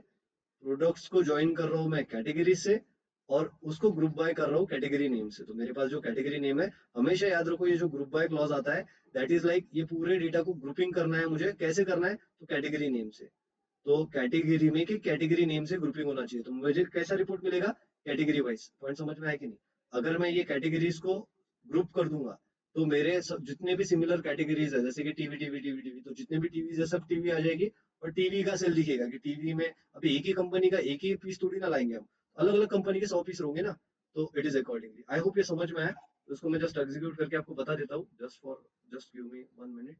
प्रोडक्ट्स को ज्वाइन कर रहा हूँ मैं कैटेगरी से, और उसको ग्रुप बाय कर रहा हूँ कैटेगरी नेम से। तो मेरे पास जो कैटेगरी नेम है, हमेशा याद रखो ये जो ग्रुप बाय क्लॉज आता है, दैट इज लाइक ये पूरे डेटा को ग्रुपिंग करना है मुझे। कैसे करना है? तो कैटेगरी नेम से। तो कैटेगरी में कि कैटेगरी नेम से ग्रुपिंग होना चाहिए। तो मुझे कैसा रिपोर्ट मिलेगा? Category wise. पॉइंट समझ में आया कि नहीं? अगर मैं ये कैटेगरीज को ग्रुप कर दूंगा, तो मेरे सब जितने भी सिमिलर कैटेगरीज है, जैसे कि टीवी टीवी टीवी टीवी, तो जितने भी टीवी है सब टीवी आ जाएगी। और टीवी का सेल दिखेगा कि टीवी में अभी एक ही कंपनी का एक ही पीस थोड़ी ना लाएंगे हम, अलग अलग कंपनी के 100 पीस होंगे ना। तो it is accordingly. I hope ये समझ में आया। तो उसको मैं जस्ट एग्जीक्यूट करके आपको बता देता हूँ। Just give me 1 minute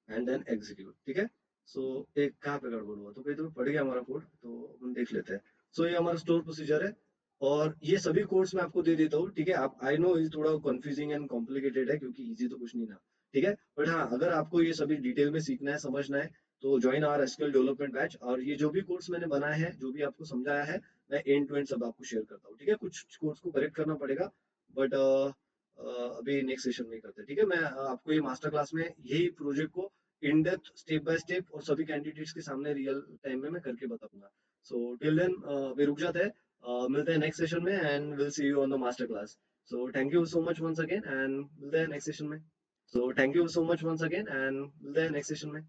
and then execute. ठीक है। सो एक कहाँ पे गड़बड़ हुआ, तो कहीं तो पड़ गया हमारा कोड, तो हम देख लेते हैं। सो ये हमारा स्टोर प्रोसीजर है। और ये सभी कोड्स मैं आपको दे देता हूँ। ठीक है। आप, आई नो ये थोड़ा कंफ्यूजिंग एंड कॉम्प्लिकेटेड है, क्योंकि इजी तो कुछ नहीं ना। ठीक है। बट हाँ, अगर आपको ये सभी डिटेल में सीखना है, समझना है, तो join our SQL development batch. और ये जो भी कोर्स मैंने बनाए हैं, जो भी आपको समझाया है, मैं एंड टू एंड सब आपको शेयर करता हूँ। ठीक है। कुछ कोर्स को करेक्ट करना पड़ेगा, बट अभी नेक्स्ट सेशन में ही करते हैं। ठीक है। मैं आपको ये मास्टर क्लास में यही प्रोजेक्ट को in depth step by step और सभी कैंडिडेट्स के सामने रियल टाइम में मैं करके बताऊंगा। सो टिल देन वे रुक जाते हैं। मिलते हैं नेक्स्ट सेशन में and will see you on the master class. So thank you so much once again and मिलते हैं नेक्स्ट सेशन में। So thank you so much once again and मिलते हैं नेक्स्ट सेशन में।